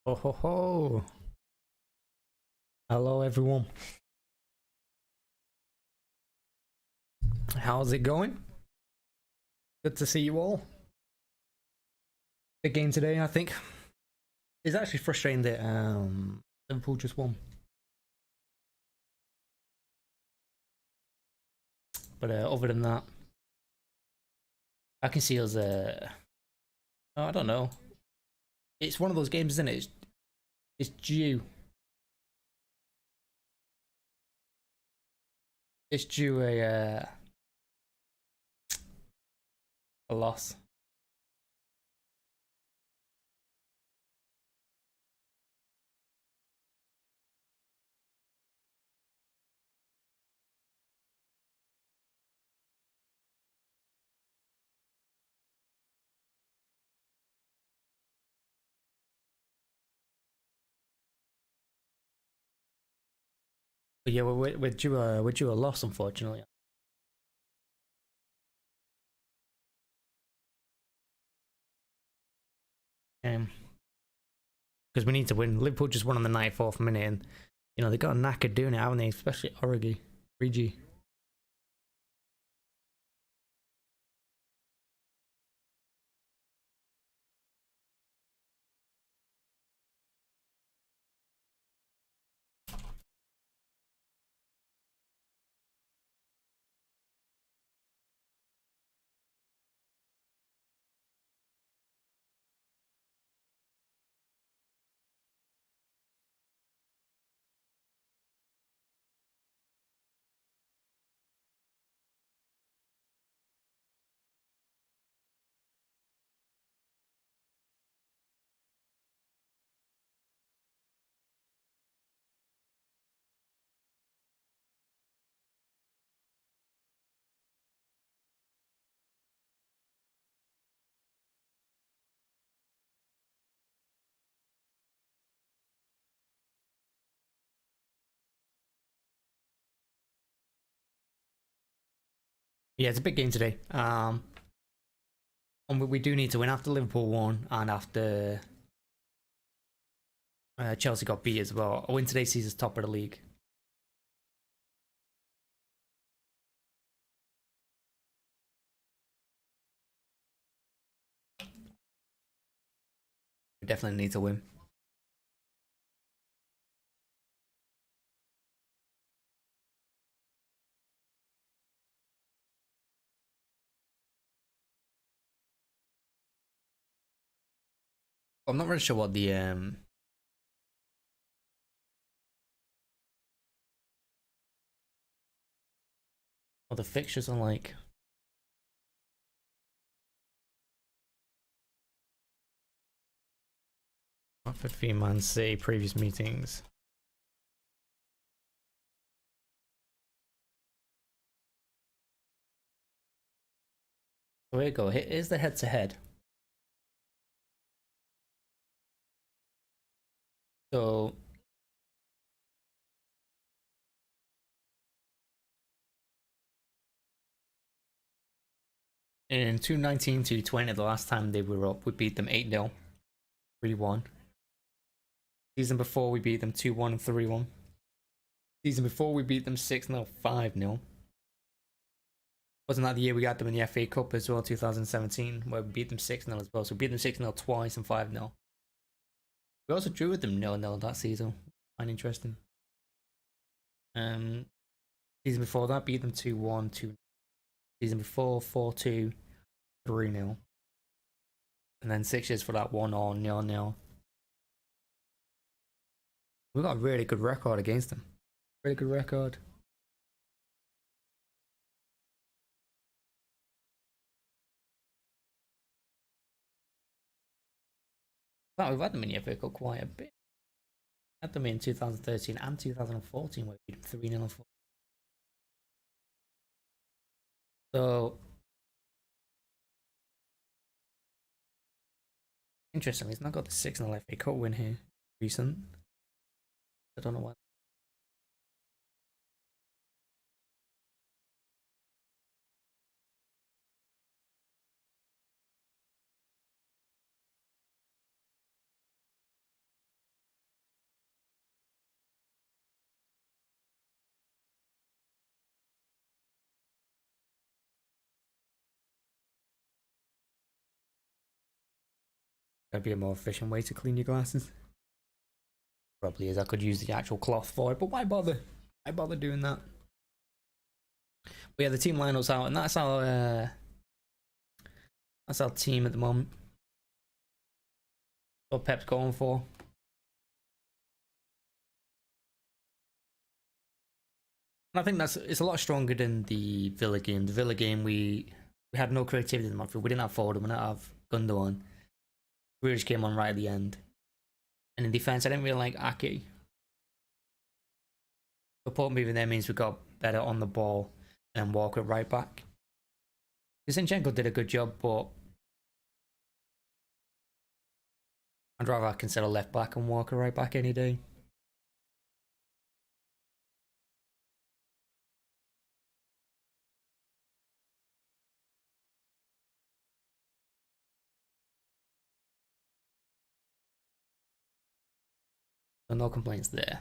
Oh ho ho! Hello everyone. How's it going? Good to see you all. Big game today, I think. It's actually frustrating that Liverpool just won. But other than that, I can see us. I don't know. It's one of those games, isn't it? It's due. It's due a loss. But yeah, we're due a loss, unfortunately. Because we need to win. Liverpool just won on the 94th minute, and you know they got a knack of doing it, haven't they? Especially Origi. Yeah, it's a big game today. And we do need to win after Liverpool won and after Chelsea got beat as well. A win today sees us top of the league. We definitely need to win. I'm not really sure what what the fixtures are like. Watford v Man City previous meetings. So here you go. Here's the head-to-head. So in 2019-2020, the last time they were up, we beat them 8-0, 3-1. Season before, we beat them 2-1 and 3-1. Season before, we beat them 6-0, 5-0. Wasn't that the year we got them in the FA Cup as well, 2017, where we beat them 6-0 as well? So we beat them 6-0 twice and 5-0. We also drew with them 0-0 that season. Quite interesting. Season before that, beat them 2-1, 2. Season before, 4-2, 3-0. And then 6 years for that 1-0, 0-0. We've got a really good record against them. Really good record. Well, we've had them in the FA Cup quite a bit. Had them in 2013 and 2014 where we beat them 3-0. So interesting, he's not got the 6-0 FA Cup win here. Recent. I don't know why. Might be a more efficient way to clean your glasses. Probably is. I could use the actual cloth for it, but why bother? Why bother doing that? But yeah, the team lineup's out, and that's our team at the moment. What Pep's going for. And I think it's a lot stronger than the Villa game. The Villa game, we had no creativity in the midfield. We didn't have Foden, we didn't have Gundogan. We just came on right at the end. And in defence, I didn't really like Ake. Support moving there means we got better on the ball and Walker right back. Zinchenko did a good job, but I'd rather consider left back and Walker right back any day. So no complaints there.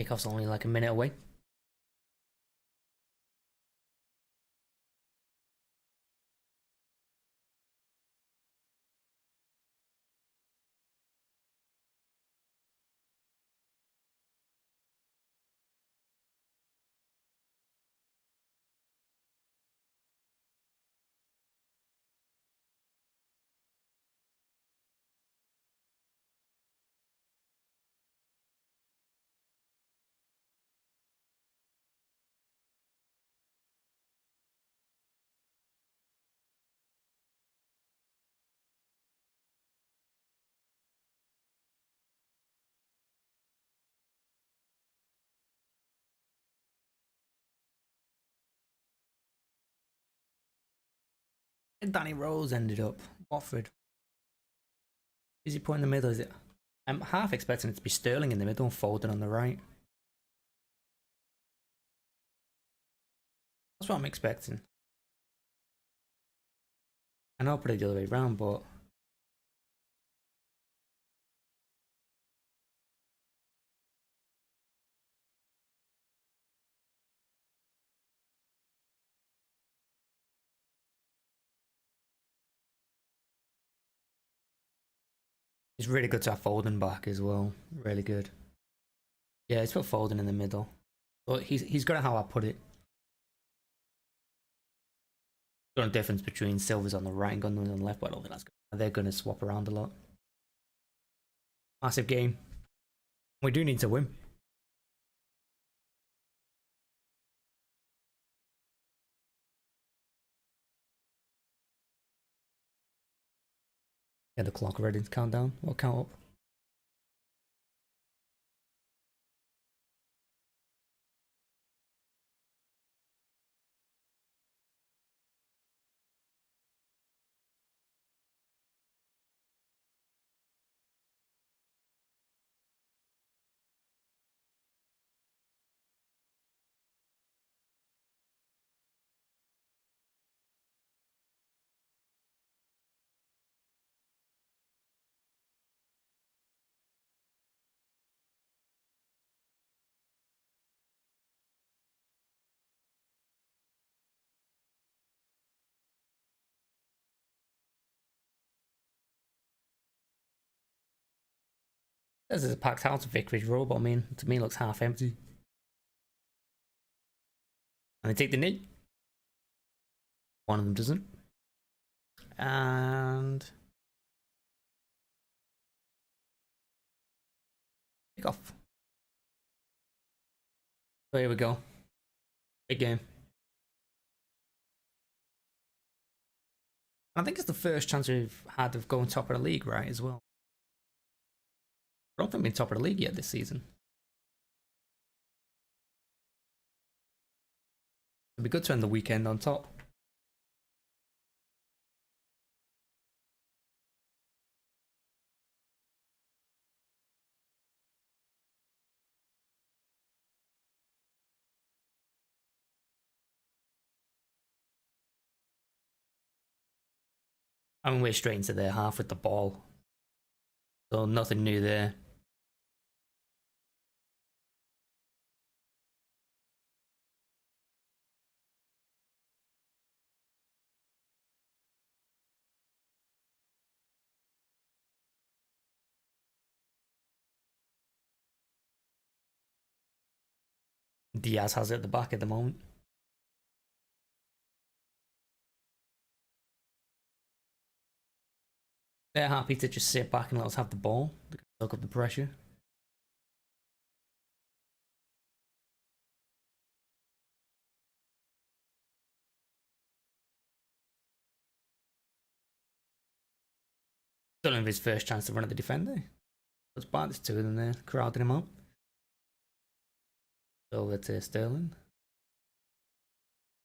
Kickoff's only like a minute away. And Danny Rose ended up Watford. Is he put in the middle? Is it? I'm half expecting it to be Sterling in the middle and Foden on the right. That's what I'm expecting. I know I'll put it the other way around, but it's really good to have Foden back as well. Really good. Yeah, it's put Foden in the middle. But he's good at how I put it. There's no difference between Silver's on the right and Gundogan's on the left, but I don't think that's good. They're going to swap around a lot. Massive game. We do need to win. Yeah, the clock ready to count down. We'll count up. This is a packed house of Vicarage Road, but I mean, to me, it looks half empty. And they take the knee. One of them doesn't. And kick off. So here we go. Big game. I think it's the first chance we've had of going top of the league, right, as well. I don't think we've been top of the league yet this season. It'd be good to end the weekend on top. I mean, we're straight into their half with the ball. So nothing new there. Diaz has it at the back at the moment. They're happy to just sit back and let us have the ball. They can soak up the pressure. Don't know if his first chance to run at the defender. It's bad, there's two of them there, crowding him up. Over to Sterling.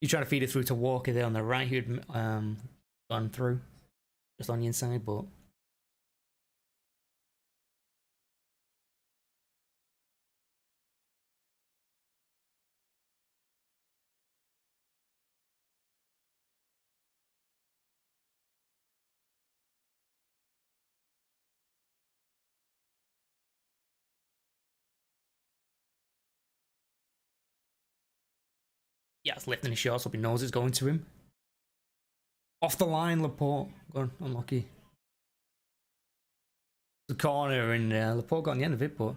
You try to feed it through to Walker there on the right, who'd gone through. Just on the inside, but yeah, it's lifting his shots up, he knows it's going to him. Off the line, Laporte. Gone, unlucky. The corner, and Laporte got on the end of it, but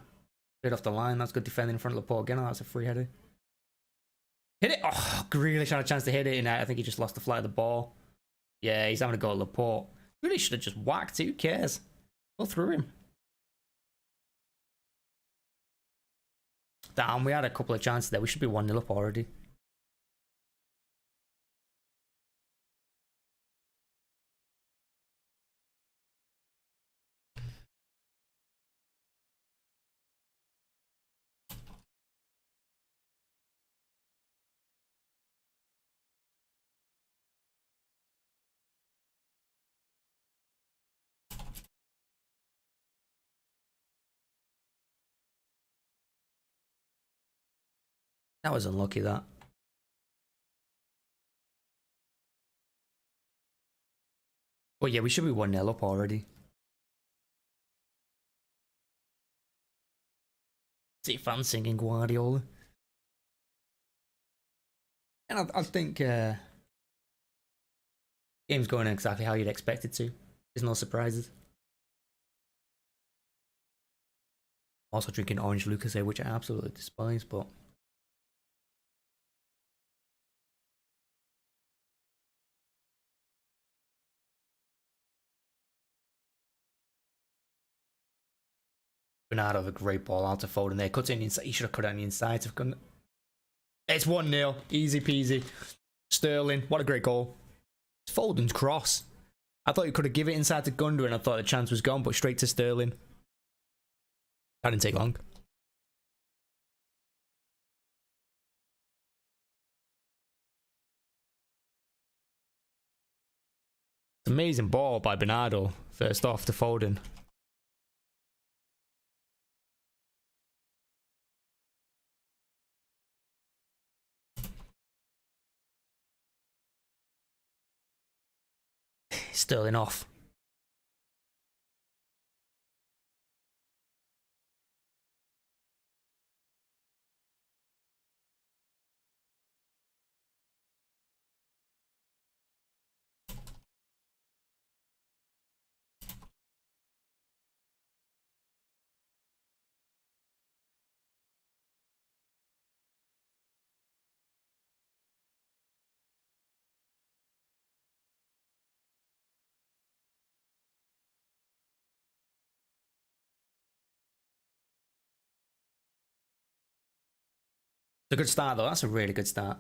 straight off the line. That's good defending in front of Laporte again. That's a free header. Hit it! Oh, Grealish had a chance to hit it, and I think he just lost the flight of the ball. Yeah, he's having a go at Laporte. Really should have just whacked it, who cares? Go through him. Damn, we had a couple of chances there. We should be 1-0 up already. That was unlucky, that. But yeah, we should be 1-0 up already. See fans singing Guardiola. And I think game's going exactly how you'd expect it to. There's no surprises. Also drinking orange Lucas here, which I absolutely despise, but Bernardo with a great ball out to Foden there. Cuts in the inside. He should have cut it on the inside. It's 1-0. Easy peasy. Sterling. What a great goal. It's Foden's cross. I thought he could have given it inside to Gundogan, and I thought the chance was gone, but straight to Sterling. That didn't take long. Amazing ball by Bernardo. First off to Foden. Sterling off. It's a good start, though. That's a really good start.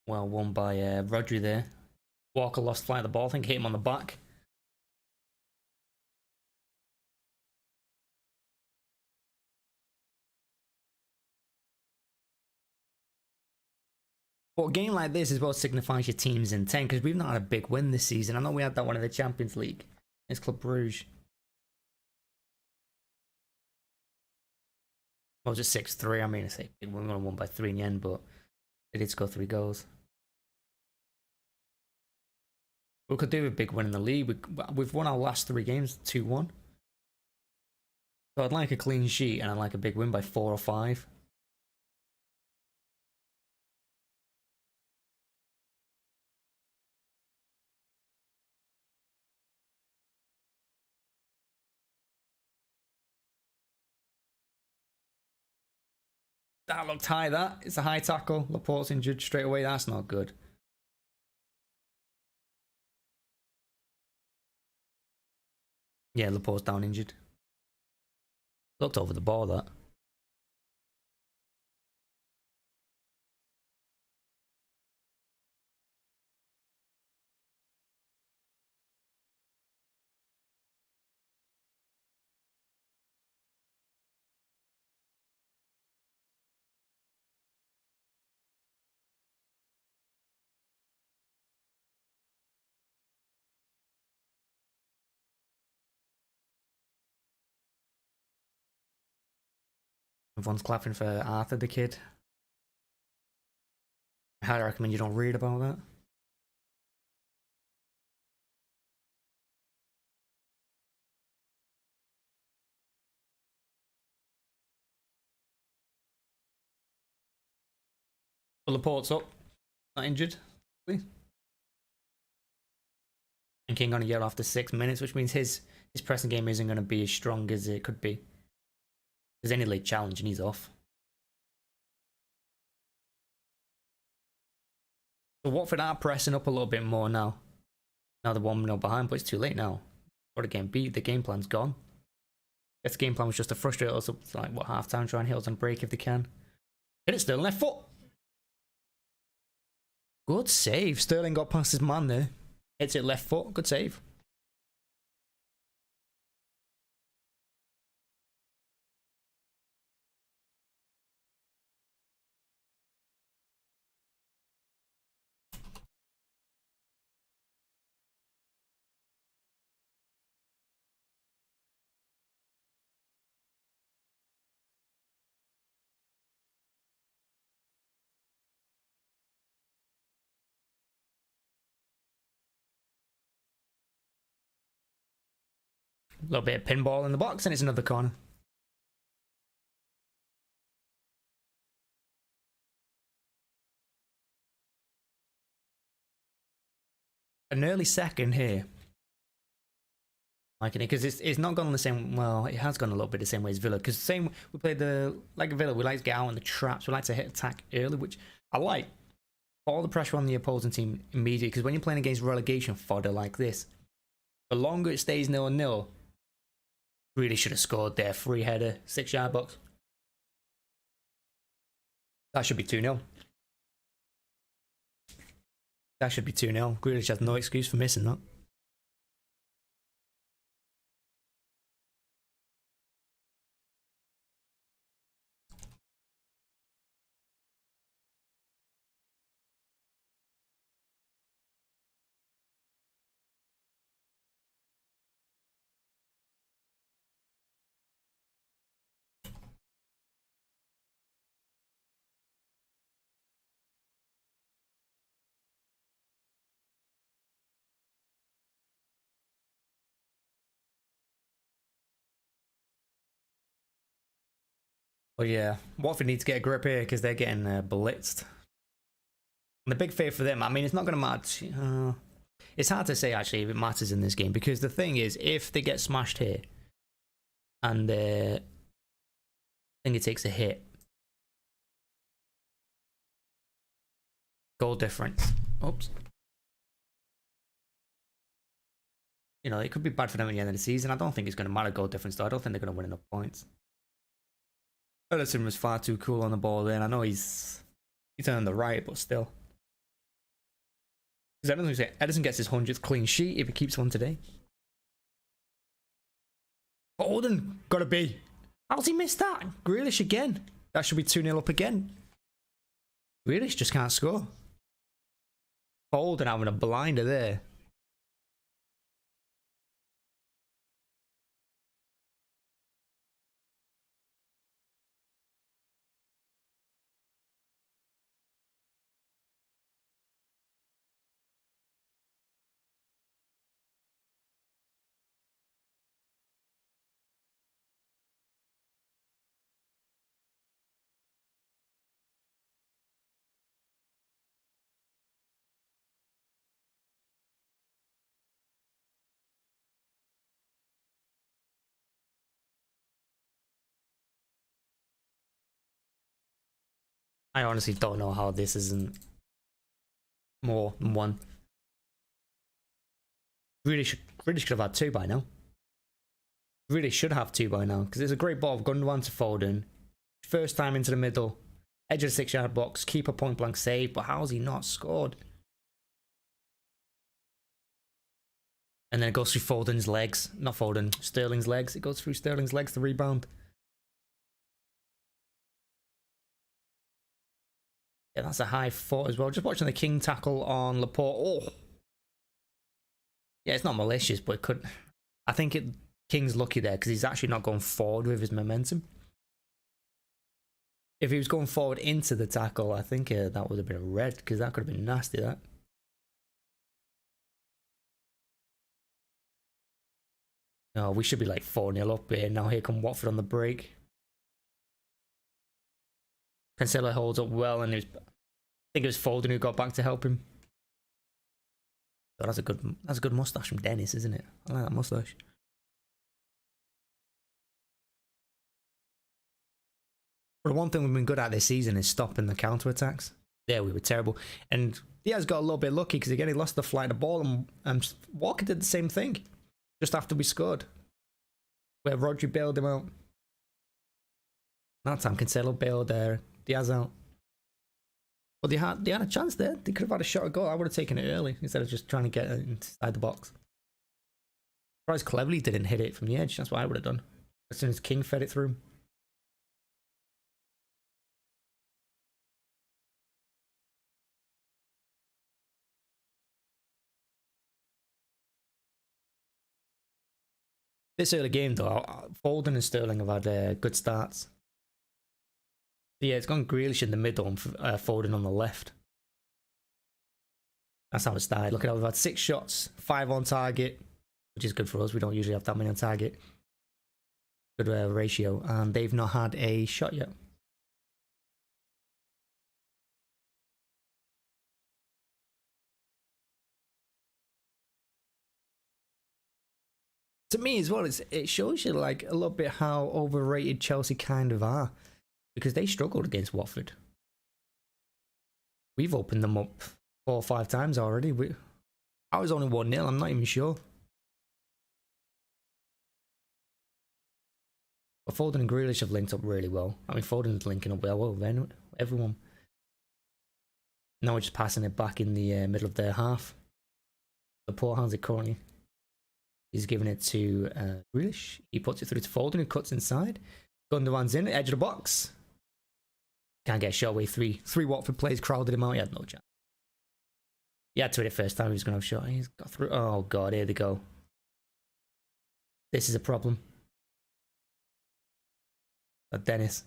Well won by Rodri there. Walker lost flight of the ball. I think hit him on the back. But a game like this is what signifies your team's intent, because we've not had a big win this season. I know we had that one in the Champions League. It's Club Brugge. What was it, 6-3? I mean, I say we only won by 3 in the end, but they did score 3 goals. We could do a big win in the league. We've won our last 3 games 2-1. So I'd like a clean sheet, and I'd like a big win by 4 or 5. That looked high, that. It's a high tackle. Laporte's injured straight away. That's not good. Yeah, Laporte's down injured. Looked over the ball, that. Everyone's clapping for Arthur the kid. I highly recommend you don't read about that. But Laporte's up. Not injured. And King on a yellow after 6 minutes, which means his pressing game isn't going to be as strong as it could be. There's any late challenge and he's off. So Watford are pressing up a little bit more now. Now they're 1-0 behind, but it's too late now. Got a game beat. The game plan's gone. Guess the game plan was just to frustrate us up to, like, what, half time, try and hit us on break if they can. Hit it, Sterling, left foot. Good save. Sterling got past his man there. Hits it left foot. Good save. A little bit of pinball in the box, and it's another corner. An early second here. Liking it, because it's not gone the same. Well, it has gone a little bit the same way as Villa. Because same, we played like Villa. We like to get out on the traps. We like to hit attack early, which I like. All the pressure on the opposing team immediately. Because when you're playing against relegation fodder like this, the longer it stays 0-0, really should have scored there. Free header, 6-yard box. That should be 2-0. That should be 2-0. Grealish has no excuse for missing that. But yeah, Watford need to get a grip here because they're getting blitzed. And the big favour for them, I mean, it's not going to matter. It's hard to say, actually, if it matters in this game. Because the thing is, if they get smashed here, and I think it takes a hit. Goal difference. Oops. You know, it could be bad for them at the end of the season. I don't think it's going to matter goal difference, though. I don't think they're going to win enough points. Ederson was far too cool on the ball then. I know he's on the right, but still. Because Ederson gets his 100th clean sheet if he keeps one today. Foden, gotta be. How's he missed that? Grealish again. That should be 2-0 up again. Grealish just can't score. Foden having a blinder there. I honestly don't know how this isn't more than one. Really should have had 2 by now. Really should have 2 by now, because it's a great ball of Gundogan to Foden. First time into the middle. Edge of the 6-yard box. Keeper point blank save, but how's he not scored? And then it goes through Foden's legs. Not Foden, Sterling's legs. It goes through Sterling's legs to rebound. Yeah, that's a high foot as well. Just watching the King tackle on Laporte. Oh. Yeah, it's not malicious, but it could... I think King's lucky there because he's actually not going forward with his momentum. If he was going forward into the tackle, I think that would have been a red, because that could have been nasty, that. No, we should be like 4-0 up here. Now here come Watford on the break. Cancelo holds up well, and I think it was Foden who got back to help him. Oh, that's a good mustache from Dennis, isn't it? I like that mustache. But the one thing we've been good at this season is stopping the counter attacks. There, we were terrible, and Diaz got a little bit lucky because again he lost the flight of the ball, and Walker did the same thing just after we scored, where Rodri bailed him out. That time Cancelo bailed Diaz out. But they had a chance there. They could have had a shot at goal. I would have taken it early instead of just trying to get it inside the box. Surprised Cleverly didn't hit it from the edge. That's what I would have done as soon as King fed it through. This early game though, Foden and Sterling have had good starts. Yeah, it's gone Grealish in the middle and Foden on the left. That's how it started. Look at how we've had 6 shots, 5 on target, which is good for us. We don't usually have that many on target. Good ratio, and they've not had a shot yet. To me as well, it shows you like a little bit how overrated Chelsea kind of are, because they struggled against Watford. We've opened them up 4 or 5 times already. I was only 1-0, I'm not even sure. But Foden and Grealish have linked up really well. I mean, Foden's linking up well with everyone. Now we're just passing it back in the middle of their half. The poor hands it currently. He's giving it to Grealish. He puts it through to Foden, who cuts inside. Gundogan's in, edge of the box. Can't get a shot away. Three Watford players crowded him out. He had no chance. He had to hit it first time he was going to have a shot. He's got through. Oh, God, here they go. This is a problem. Dennis.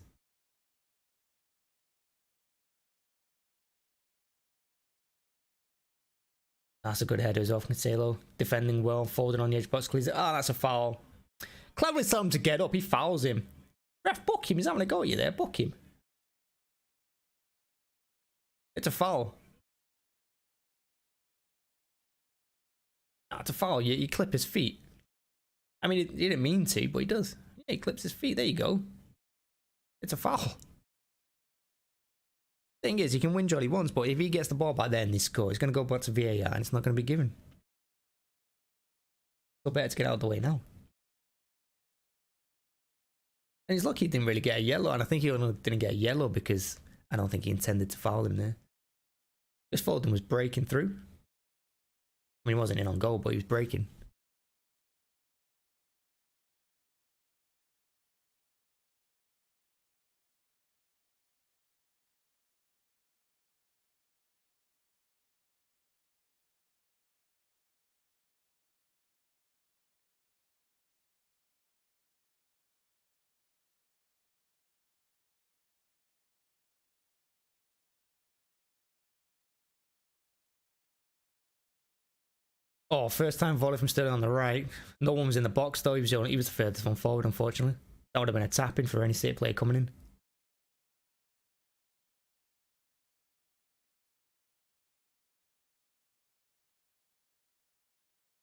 That's a good header as well from Cancelo. Defending well, Foden on the edge box. Clears it. Oh, that's a foul. Cleverly telling him to get up. He fouls him. Ref, book him. He's having a go at you there. Book him. It's a foul. It's a foul. You clip his feet. I mean, he didn't mean to, but he does. Yeah, he clips his feet. There you go. It's a foul. Thing is, he can win all he wants, but if he gets the ball back there and they score, it's going to go back to VAR and it's not going to be given. So better to get out of the way now. And he's lucky he didn't really get a yellow, and I think he only didn't get a yellow because I don't think he intended to foul him there. Just Foden was breaking through. I mean, he wasn't in on goal, but he was breaking. Oh, first time volley from Sterling on the right. No one was in the box though. He was the furthest one forward, unfortunately. That would have been a tap in for any City player coming in.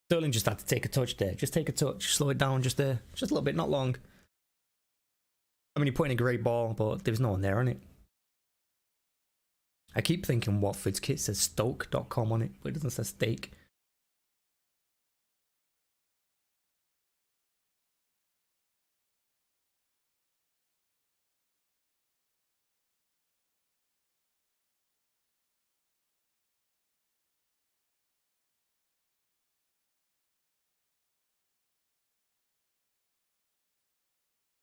Sterling just had to take a touch there. Just take a touch. Slow it down just there. Just a little bit, not long. I mean, he put in a great ball, but there was no one there on it. I keep thinking Watford's kit says Stoke.com on it, but it doesn't say steak.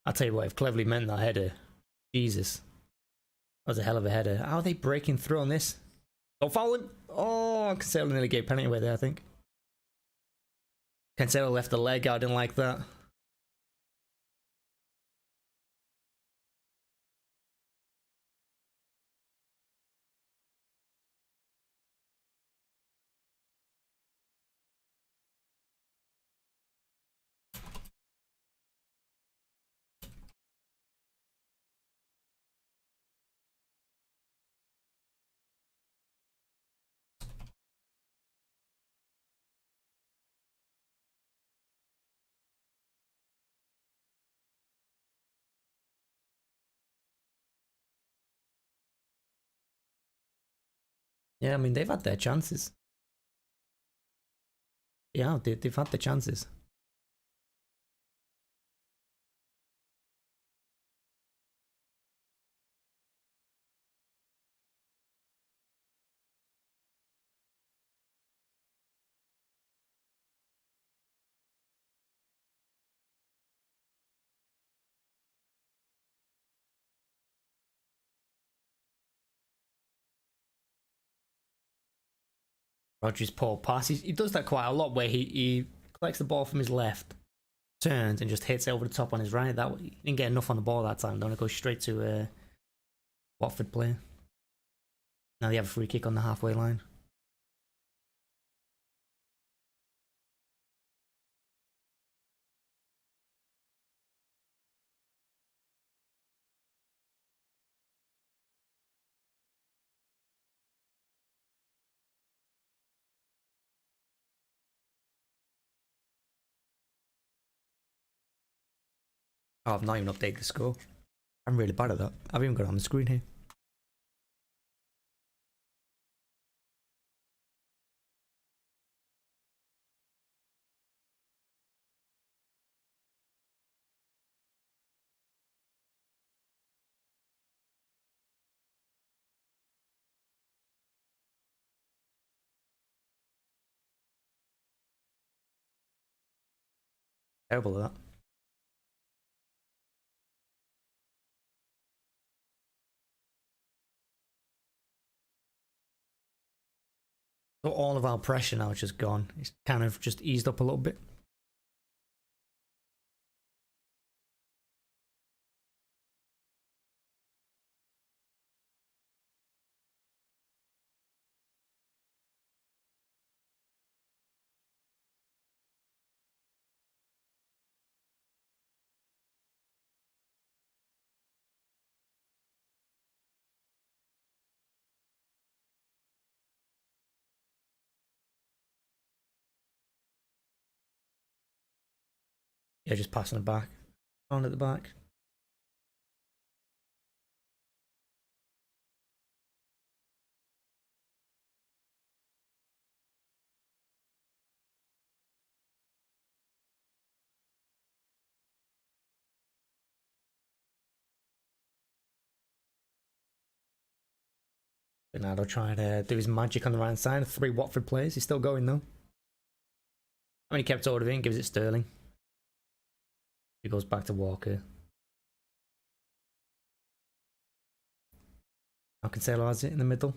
I'll tell you what, if Cleverly meant that header, Jesus. That was a hell of a header. How are they breaking through on this? Don't foul him. Oh, Cancelo nearly gave penalty away there, I think. Cancelo left the leg out, didn't like that. Yeah, I mean, they've had their chances. Yeah, they've had the chances. Rodgers' poor pass. He does that quite a lot where he collects the ball from his left, turns and just hits it over the top on his right. That he didn't get enough on the ball that time. Don't go straight to a Watford player. Now they have a free kick on the halfway line. Oh, I've not even updated the score. I'm really bad at that. I've even got it on the screen here. Terrible at that. So all of our pressure now is just gone. It's kind of just eased up a little bit. Yeah, just passing it back. On at the back. Bernardo trying to do his magic on the right side. 3 Watford players. He's still going though. I mean, he kept hold of it and gives it Sterling. He goes back to Walker. Now Cancelo has it in the middle.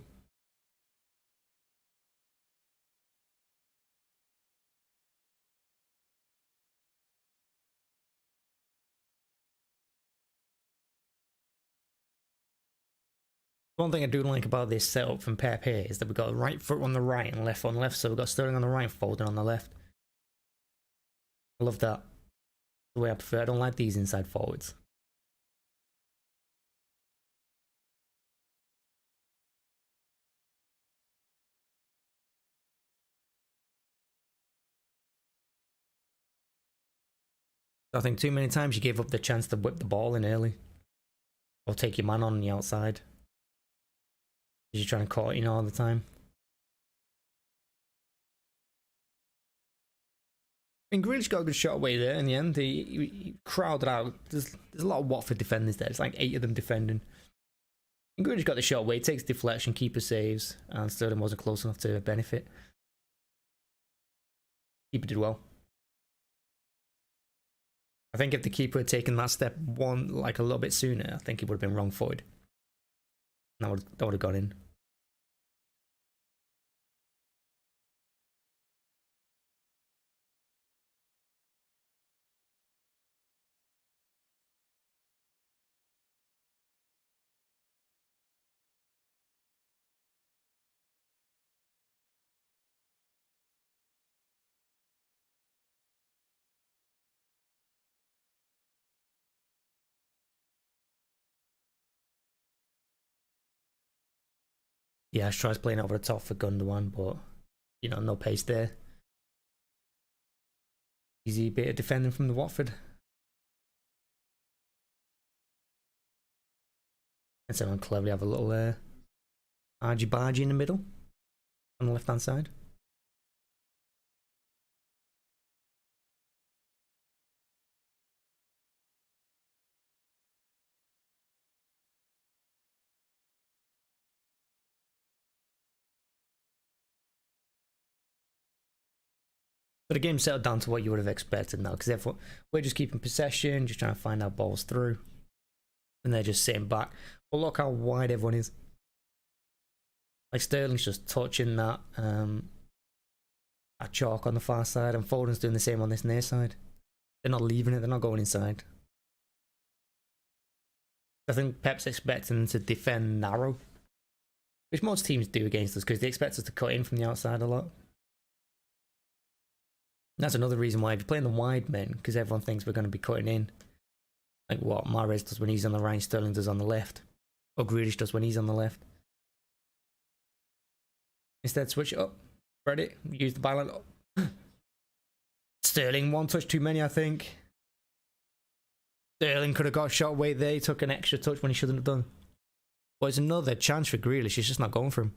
One thing I do like about this setup from Pep here is that we've got right foot on the right and left on the left. So we've got Sterling on the right, Foden on the left. I love that. The way I prefer. I don't like these inside forwards. I think too many times you give up the chance to whip the ball in early. Or take your man on the outside. You're trying to caught, all the time. I mean, Grealish got a good shot away there in the end. He crowded out. There's a lot of Watford defenders there. It's like 8 of them defending. And Grealish got the shot away. Takes deflection, keeper saves, and Sterling wasn't close enough to benefit. Keeper did well. I think if the keeper had taken that step one like a little bit sooner, I think he would have been wrong-footed. That would have gone in. Yeah, tries playing over the top for Gundogan, but no pace there. Easy bit of defending from the Watford. And someone cleverly have a little argy-bargy in the middle on the left hand side. But the game settled down to what you would have expected now, because we're just keeping possession, just trying to find our balls through. And they're just sitting back. But look how wide everyone is. Like Sterling's just touching that chalk on the far side, and Foden's doing the same on this near side. They're not leaving it, they're not going inside. I think Pep's expecting them to defend narrow, which most teams do against us, because they expect us to cut in from the outside a lot. That's another reason why if you're playing the wide men, because everyone thinks we're going to be cutting in. Like what Mahrez does when he's on the right, Sterling does on the left. Or Grealish does when he's on the left. Instead, switch it up. Spread it. Use the byline. Sterling, one touch too many, I think. Sterling could have got a shot away there. He took an extra touch when he shouldn't have done. But it's another chance for Grealish. He's just not going for him.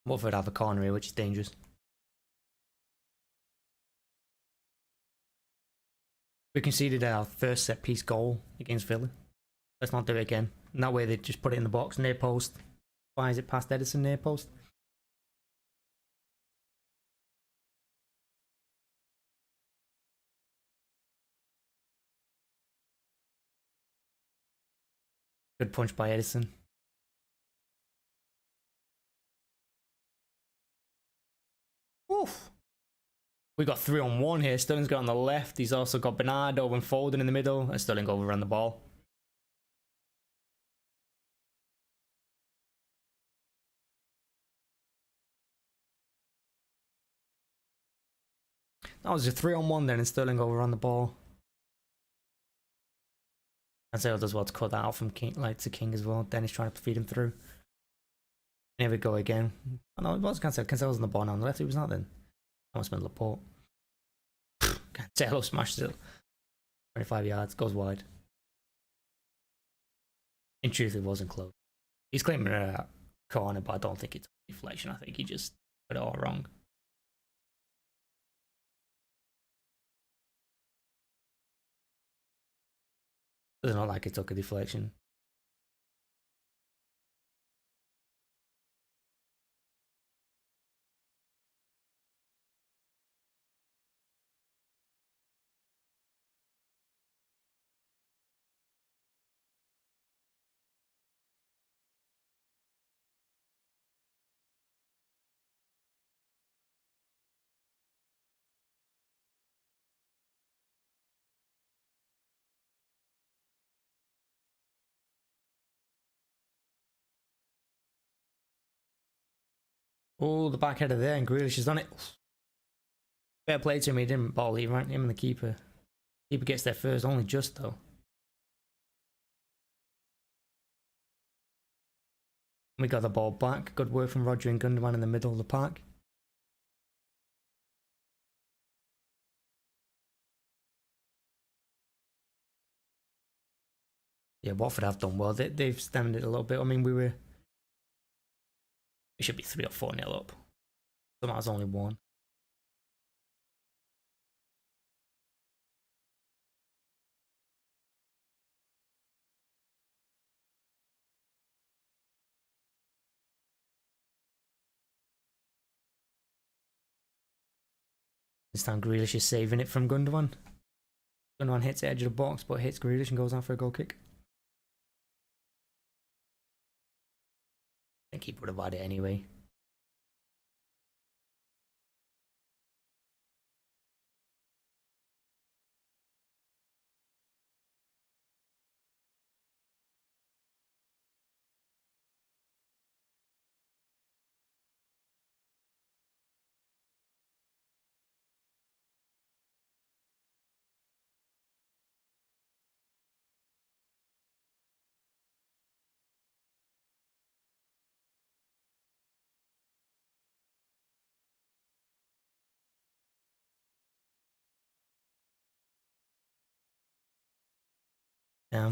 Watford have a corner here, which is dangerous. We conceded our first set piece goal against Villa. Let's not do it again. And that way they just put it in the box, near post. Fires it past Edison, near post. Good punch by Edison. Oof. We got 3-on-1 here. Sterling's got on the left. He's also got Bernardo and Foden in the middle. And Sterling overran the ball. That was a 3-on-1 then, and Sterling overran the ball. Cancelo does well to cut that out from King, like to King as well. Dennis trying to feed him through. Here we go again. Oh no, it was Cancelo. Cancelo's on the ball now on the left. It was not then. That must have been Laporte. Cancelo smashes it. 25 yards, goes wide. In truth, it wasn't close. He's claiming a corner, but I don't think it's deflection. I think he just got it all wrong. Doesn't look like he took a deflection. Oh, the back header there, and Grealish has done it. Fair play to him, he didn't ball leave, right? Him and the keeper. Keeper gets there first, only just though. We got the ball back. Good work from Roger and Gundogan in the middle of the park. Yeah, Watford have done well. They've stemmed it a little bit. I mean, we should be 3 or 4-0 up. Somehow it's only 1. This time Grealish is saving it from Gundogan. Gundogan hits the edge of the box, but hits Grealish and goes out for a goal kick. I think he would have had it anyway.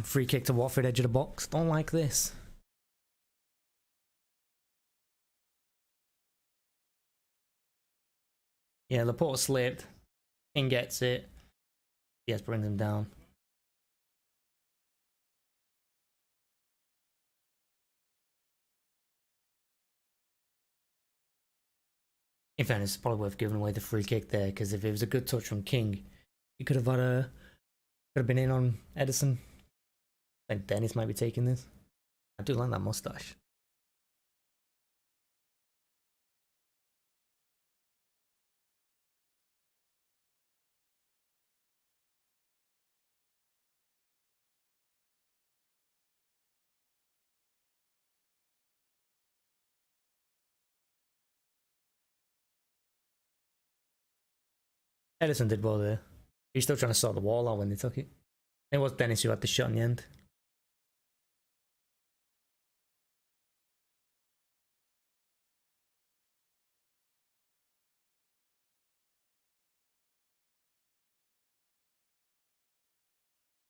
Free kick to Watford, edge of the box. Don't like this. Yeah, Laporte slipped. King gets it. Yes, brings him down. In fairness, it's probably worth giving away the free kick there, because if it was a good touch from King, he could have been in on Edison. I think Dennis might be taking this. I do like that mustache. Edison did well there. He was still trying to sort the wall out when they took it. It was Dennis who had the shot in the end.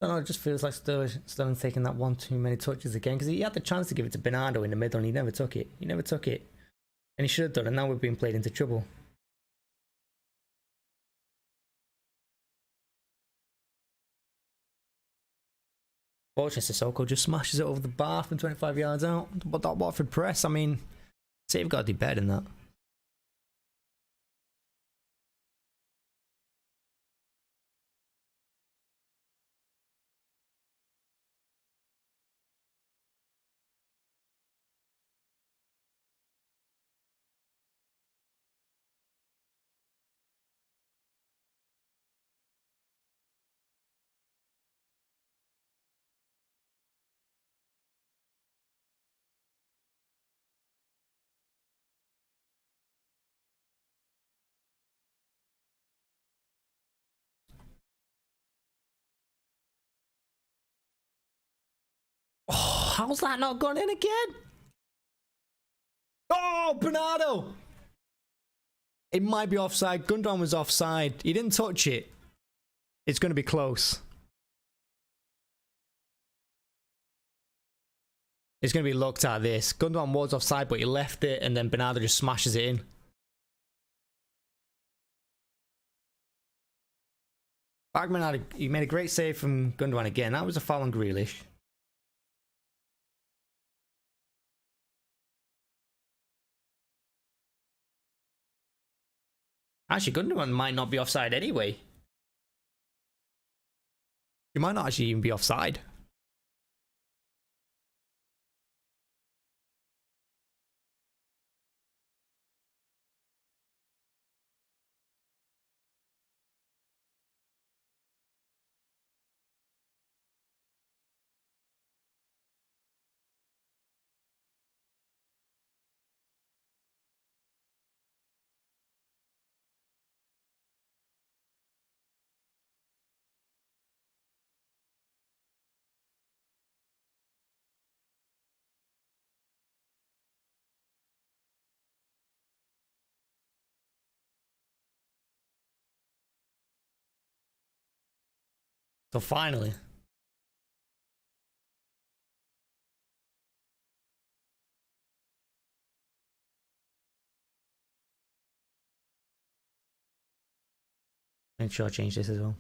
I don't know, it just feels like Sterling's taking that one too many touches again, because he had the chance to give it to Bernardo in the middle and he never took it. He never took it. And he should have done, and now we're being played into trouble. Fortunately, Sissoko just smashes it over the bar from 25 yards out. But that Watford press, I mean, City've got to do better than that. Oh, how's that not gone in again? Oh, Bernardo! It might be offside. Gundogan was offside. He didn't touch it. It's going to be close. It's going to be looked at this. Gundogan was offside, but he left it, and then Bernardo just smashes it in. Bagman he made a great save from Gundogan again. That was a foul on Grealish. Actually, Gundogan might not be offside anyway. He might not actually even be offside. So finally. Make sure I change this as well.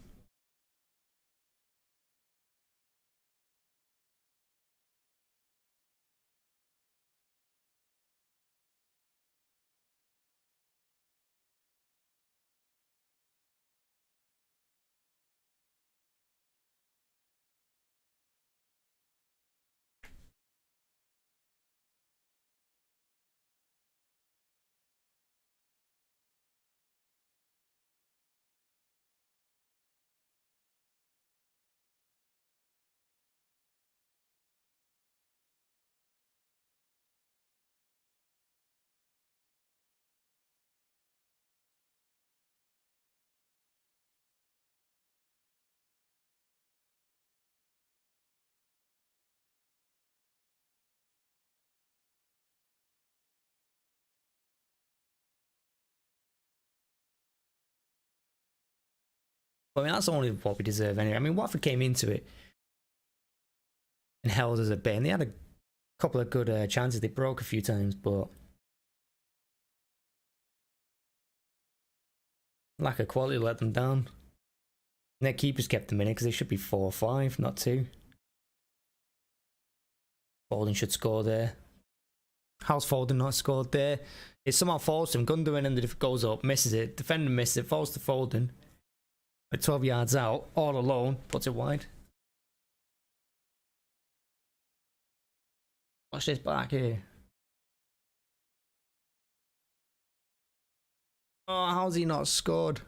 But I mean, that's only what we deserve anyway. I mean, Watford came into it and held us a bit, and they had a couple of good chances. They broke a few times, but lack of quality let them down. And their keepers kept them in it because they should be 4 or 5, not 2. Foden should score there. How's Foden not scored there? It somehow falls to him. Gundogan and it goes up, misses it. Defender misses it, falls to Foden. At 12 yards out, all alone, puts it wide. Watch this back here. Oh, how's he not scored?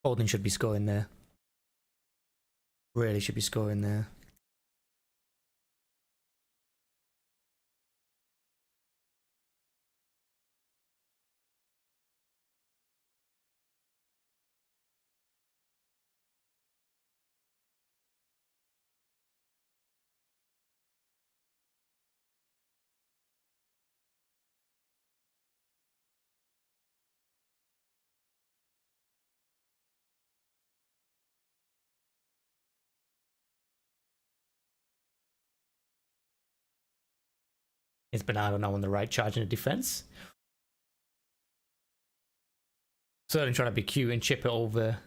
Foden should be scoring there. Really should be scoring there. It's Bernardo now on the right, charging the defense. Certainly trying to be cute and chip it over,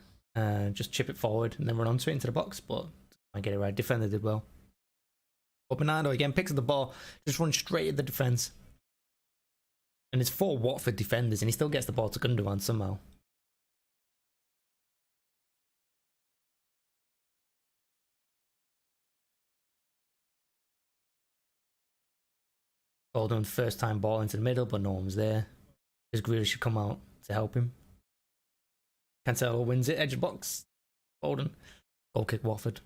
just chip it forward and then run onto it into the box, but I get it right. Defender did well. But Bernardo again picks up the ball, just runs straight at the defense. And it's 4 Watford defenders, and he still gets the ball to Gundogan somehow. Foden first time ball into the middle, but no one was there. His Grealish should come out to help him. Cancelo wins it, edge of box. Foden. Goal kick Watford.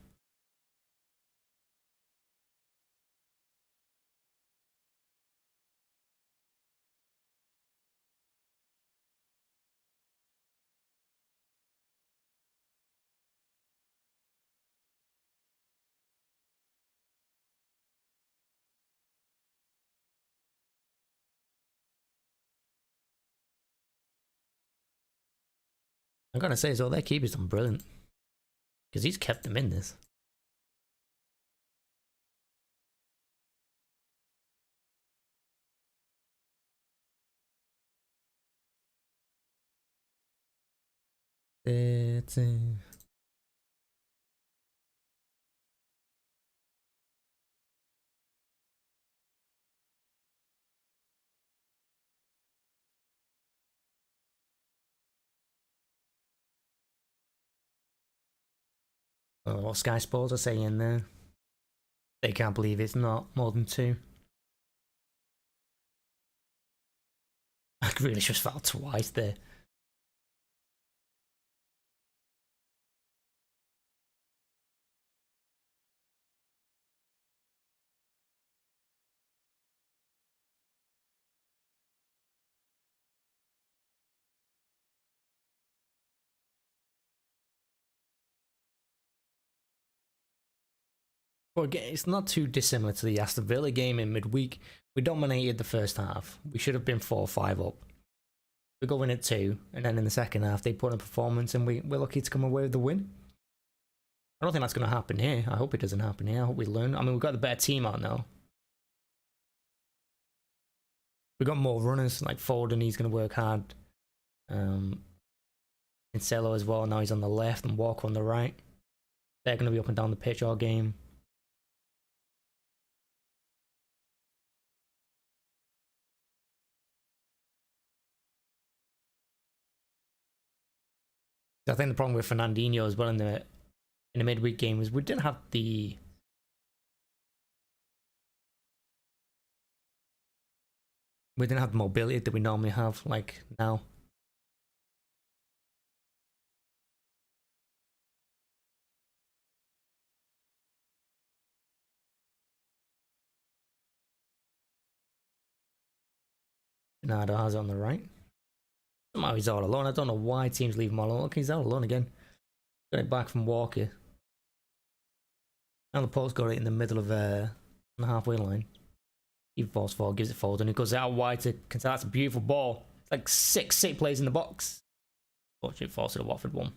I'm gonna say, so their keeper's done brilliant. Because he's kept them in this. That's it. What Sky Sports are saying there. They can't believe it's not more than 2. I really just fouled twice there. But again, it's not too dissimilar to the Aston Villa game in midweek. We dominated the first half. We should have been 4-5 up. We go in at 2, and then in the second half they put in a performance and we're lucky to come away with the win. I don't think that's going to happen here. I hope it doesn't happen here. I hope we learn. I mean, we've got the better team out now. We've got more runners, like Foden, he's going to work hard. Cancelo as well, now he's on the left and Walker on the right. They're going to be up and down the pitch all game. I think the problem with Fernandinho as well in the midweek game was we didn't have the mobility that we normally have like now. Bernardo has it on the right. Somehow he's all alone. I don't know why teams leave him all alone. Okay, he's all alone again. Got it back from Walker. Now the post got it in the middle of the halfway line. He falls forward, gives it forward, and it goes out wide to Cancelo. That's a beautiful ball. It's like six players in the box. Fortunately, it falls to the Watford one.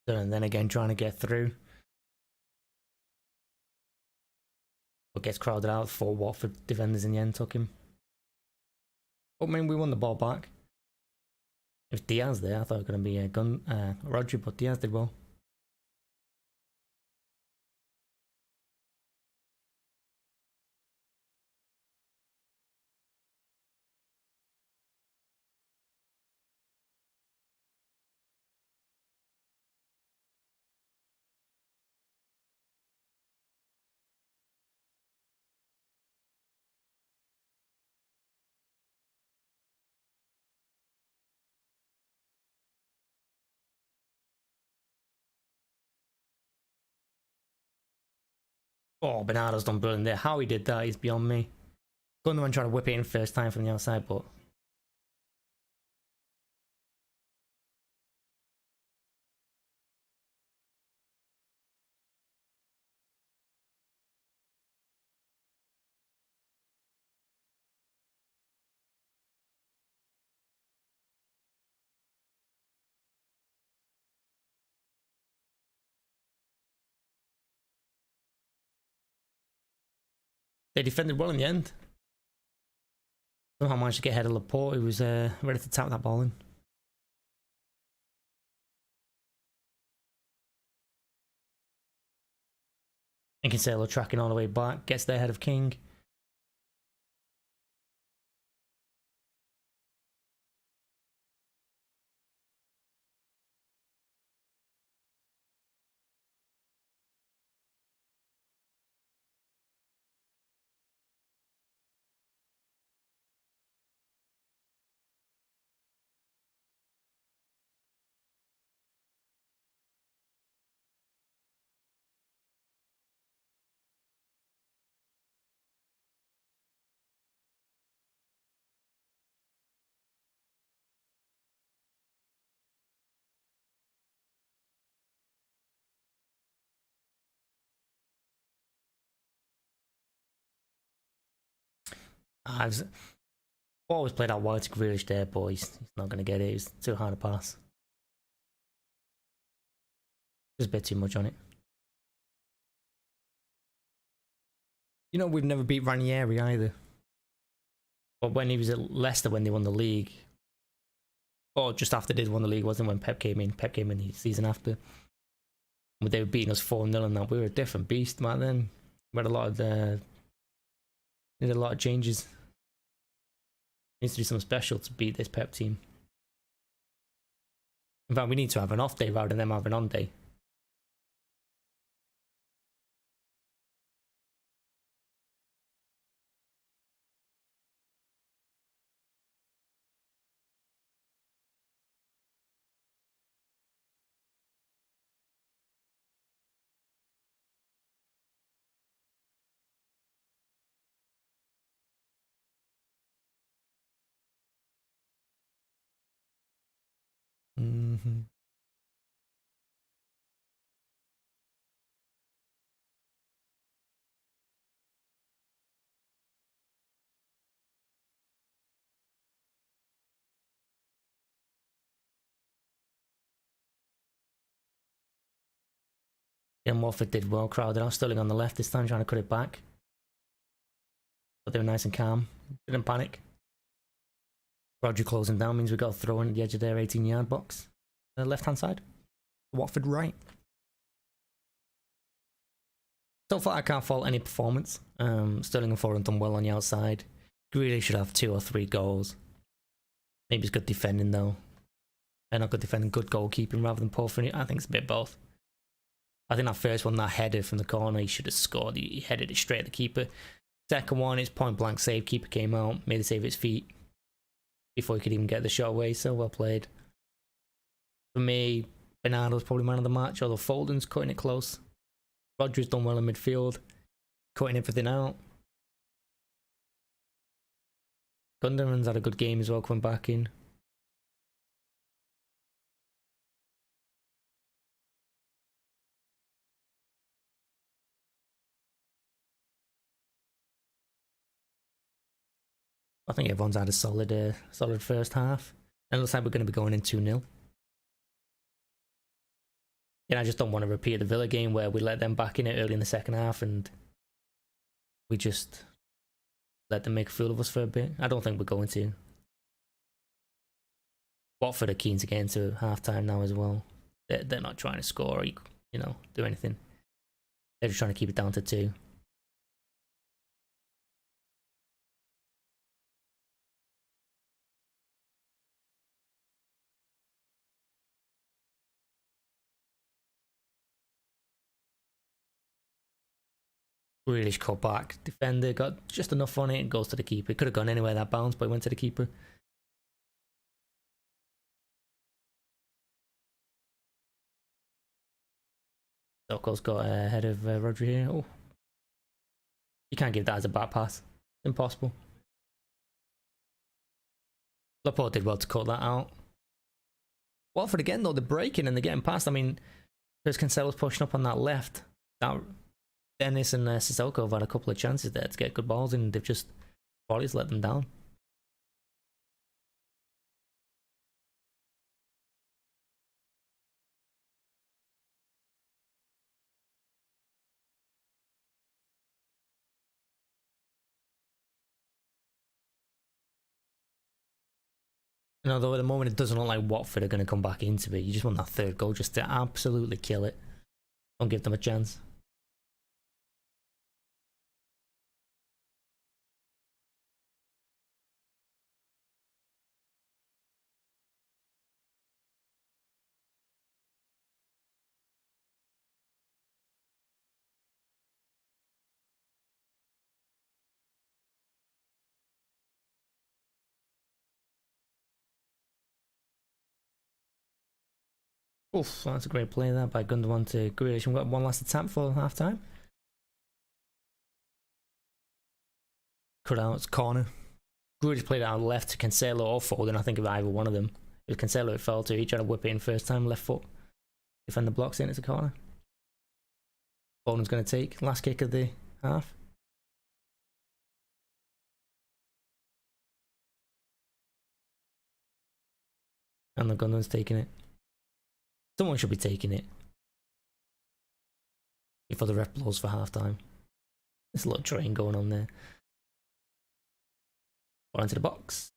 And then again, trying to get through. But gets crowded out. 4 Watford defenders in the end took him. But I mean, we won the ball back. If Diaz there, I thought it was going to be a Rodri, but Diaz did well. Oh, Bernardo's done brilliant there. How he did that is beyond me. Gundogan trying to whip it in first time from the outside, but they defended well in the end. Somehow managed to get ahead of Laporte, who was ready to tap that ball in. And Cancelo tracking all the way back, gets there ahead of King. I've always played out wide to Grealish there, but he's not going to get it. It's too hard to pass. There's a bit too much on it. You know, we've never beat Ranieri either. But when he was at Leicester when they won the league, or just after they won the league, wasn't when Pep came in. Pep came in the season after. When they were beating us 4-0 and that, we were a different beast back then. We had a lot of needed a lot of changes. Needs to do something special to beat this Pep team. In fact, we need to have an off day rather than them having an on day. And Watford did well, crowded out. Sterling on the left this time, trying to cut it back. But they were nice and calm. Didn't panic. Rodri closing down means we got a throw in at the edge of their 18-yard box. Left hand side. Watford right. So far, I can't fault any performance. Sterling and Foden done well on the outside. Really should have 2 or 3 goals. Maybe it's good defending though. And not good defending, good goalkeeping rather than poor finishing. I think it's a bit both. I think that first one, that header from the corner, he should have scored. He headed it straight at the keeper. Second one, it's point blank save. Keeper came out, made the save with his feet before he could even get the shot away. So well played. For me, Bernardo's probably man of the match, although Foden's cutting it close. Rodri's done well in midfield, cutting everything out. Gundogan's had a good game as well, coming back in. I think everyone's had a solid first half. And it looks like we're going to be going in 2-0. I just don't want to repeat the Villa game where we let them back in it early in the second half and we just let them make a fool of us for a bit. I don't think we're going to. Watford are keen to get into half time now as well. They're not trying to score or, do anything. They're just trying to keep it down to 2. Grealish cut back. Defender got just enough on it and goes to the keeper. It could have gone anywhere that bounce, but it went to the keeper. Doko's got ahead of Rodri here. Oh. You can't give that as a back pass. Impossible. Laporte did well to cut that out. Watford again though, they're breaking and they're getting past. I mean, there's Cancelo's pushing up on that left. That Dennis and Sissoko have had a couple of chances there to get good balls and they've just probably let them down. And although at the moment it doesn't look like Watford are going to come back into it, you just want that third goal just to absolutely kill it. Don't give them a chance. Oof, that's a great play there by Gundogan to Grealish. We've got one last attempt for half time. Cut out, it's corner. Grealish played it out left to Cancelo or Foden. I think of either one of them. It was Cancelo it fell to. He tried to whip it in first time, left foot. Defender blocks in, it's a corner. Foden's going to take last kick of the half. And the Gundogan's taking it. Someone should be taking it before the ref blows for half time. There's a little train going on there. Or into the box.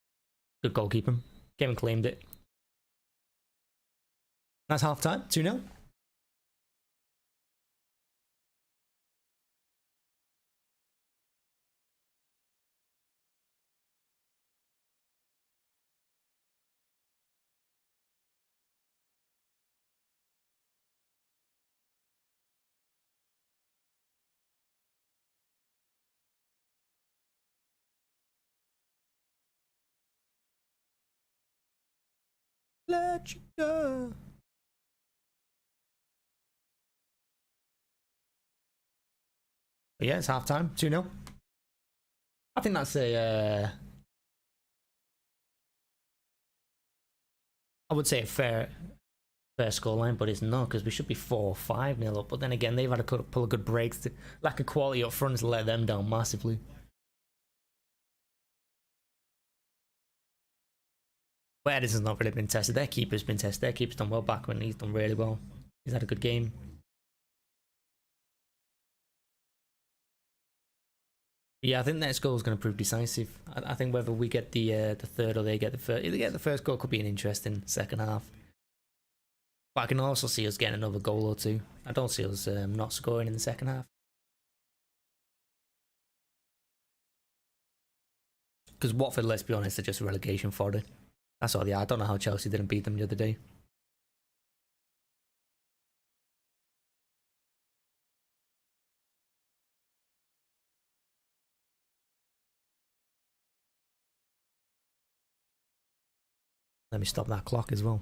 Good goalkeeper. Came and claimed it. That's half time. 2-0. Let you go. But yeah, it's half time. 2-0. I think that's a I would say a fair scoreline, but it's not because we should be 4-5-0 up. But then again, they've had a couple of good breaks. Lack of quality up front has let them down massively. But Edison's not really been tested. Their keeper's been tested. Their keeper's done well back when he's done really well. He's had a good game. But yeah, I think next goal is going to prove decisive. I think whether we get the third or they get the first, if they get the first goal, could be an interesting second half. But I can also see us getting another goal or two. I don't see us not scoring in the second half. Because Watford, let's be honest, are just relegation fodder. That's all they are. I don't know how Chelsea didn't beat them the other day. Let me stop that clock as well.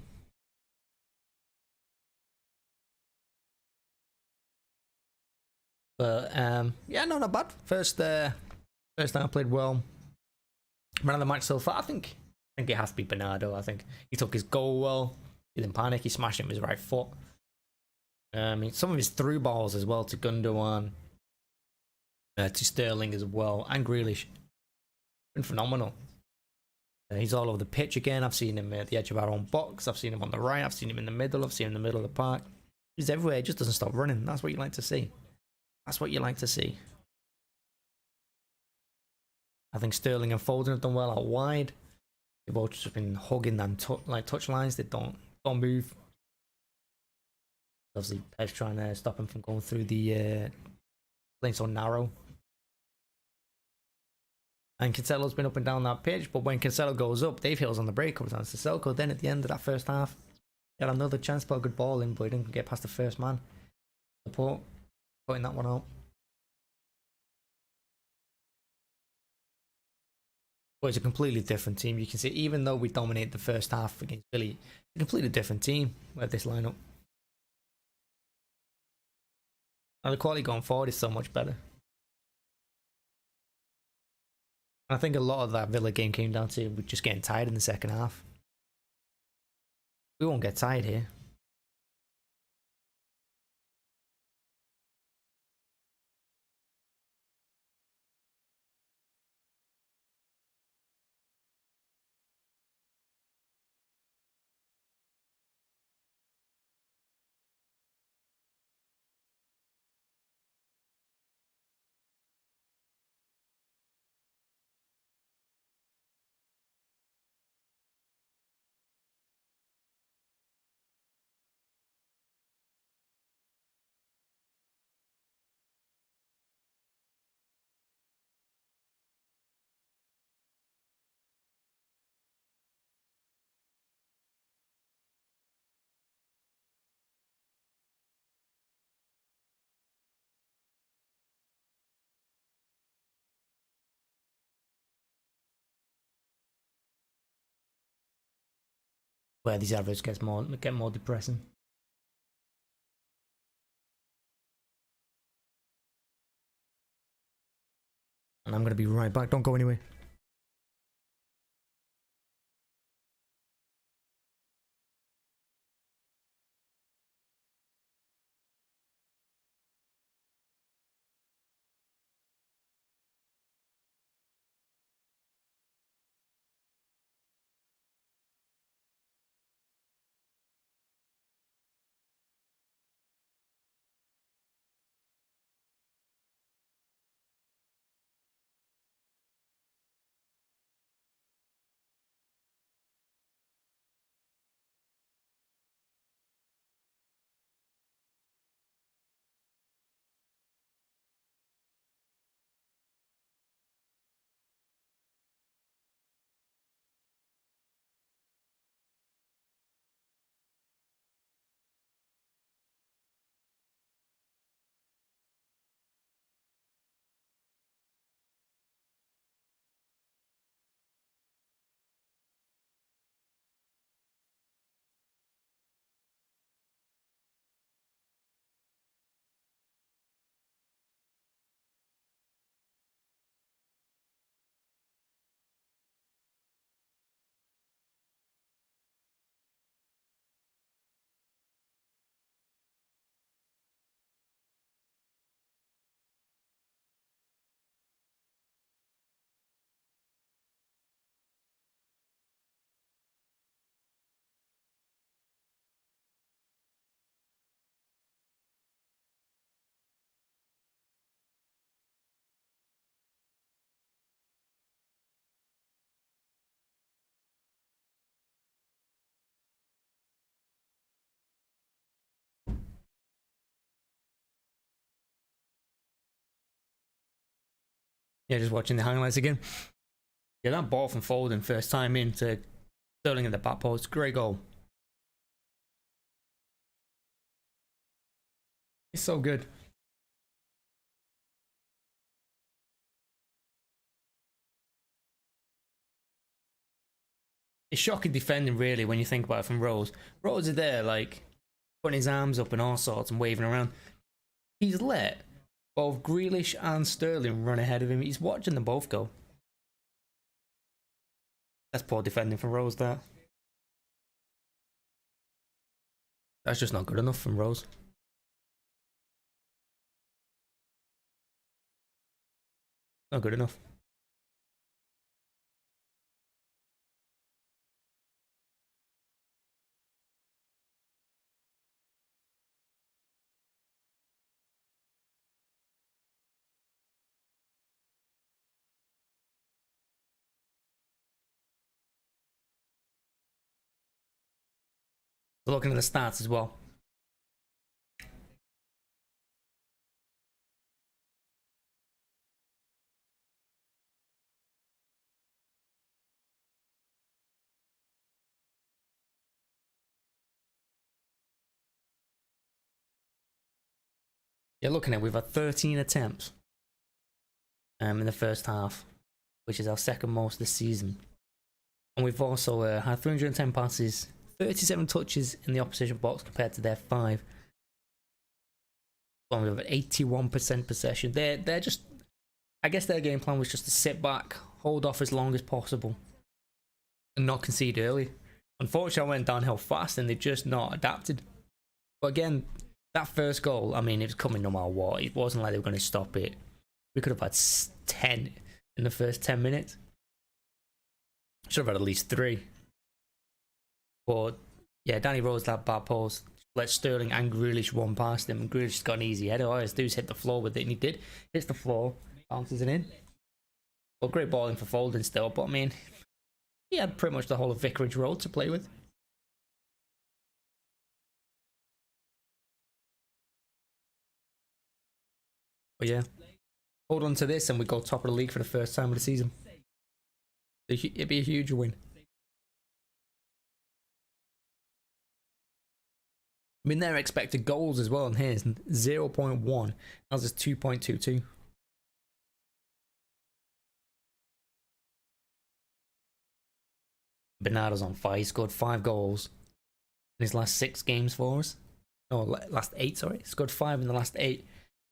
But yeah, no, not bad. First time I played well. Man of the match so far, I think it has to be Bernardo. I think he took his goal well. He didn't panic. He smashed it with his right foot. Some of his through balls as well to Gundogan, to Sterling as well, and Grealish. Been phenomenal. He's all over the pitch again. I've seen him at the edge of our own box. I've seen him on the right. I've seen him in the middle. I've seen him in the middle of the park. He's everywhere. He just doesn't stop running. That's what you like to see. That's what you like to see. I think Sterling and Foden have done well out wide. They've both just been hugging them touch lines. They don't move. Obviously, Pep's trying to stop him from going through the lane so narrow. And Cancelo's been up and down that pitch, but when Cancelo goes up, Dave Hill's on the break comes down to Sissoko. Then at the end of that first half, he had another chance to put a good ball in, but he didn't get past the first man. Support putting that one out. But it's a completely different team. You can see, even though we dominated the first half against Billy, it's a completely different team with this lineup. And the quality going forward is so much better. I think a lot of that Villa game came down to just getting tired in the second half. We won't get tired here. Where these average get more depressing. And I'm gonna be right back. Don't go anywhere. Yeah, just watching the highlights again. Yeah, that ball from Foden, first time into Sterling in the back post. Great goal. It's so good. It's shocking defending, really, when you think about it from Rose. Rose is there, like, putting his arms up and all sorts and waving around. He's let both Grealish and Sterling run ahead of him. He's watching them both go. That's poor defending from Rose, that. That's just not good enough from Rose. Not good enough. So looking at the stats as well. Yeah, looking at it, we've had 13 attempts in the first half, which is our second most this season. And we've also had 310 passes, 37 touches in the opposition box compared to their 5. And we have an 81% possession. They're just, I guess their game plan was just to sit back, hold off as long as possible, and not concede early. Unfortunately, I went downhill fast, and they've just not adapted. But again, that first goal, I mean, it was coming no matter what. It wasn't like they were going to stop it. We could have had 10 in the first 10 minutes. Should have had at least 3. But yeah, Danny Rose, that bad post, let Sterling and Grealish run past him, and Grealish got an easy header. All he has to do is hit the floor with it, and he did. Hits the floor, bounces it in. Well, great balling for Foden still, but I mean, he had pretty much the whole of Vicarage Road to play with. But yeah, hold on to this and we go top of the league for the first time of the season. It'd be a huge win. I mean, their expected goals as well, and here's 0.1. Ours is 2.22. Bernardo's on fire. He scored 5 goals in his last 6 games for us. No, last 8. Sorry, he scored 5 in the last 8,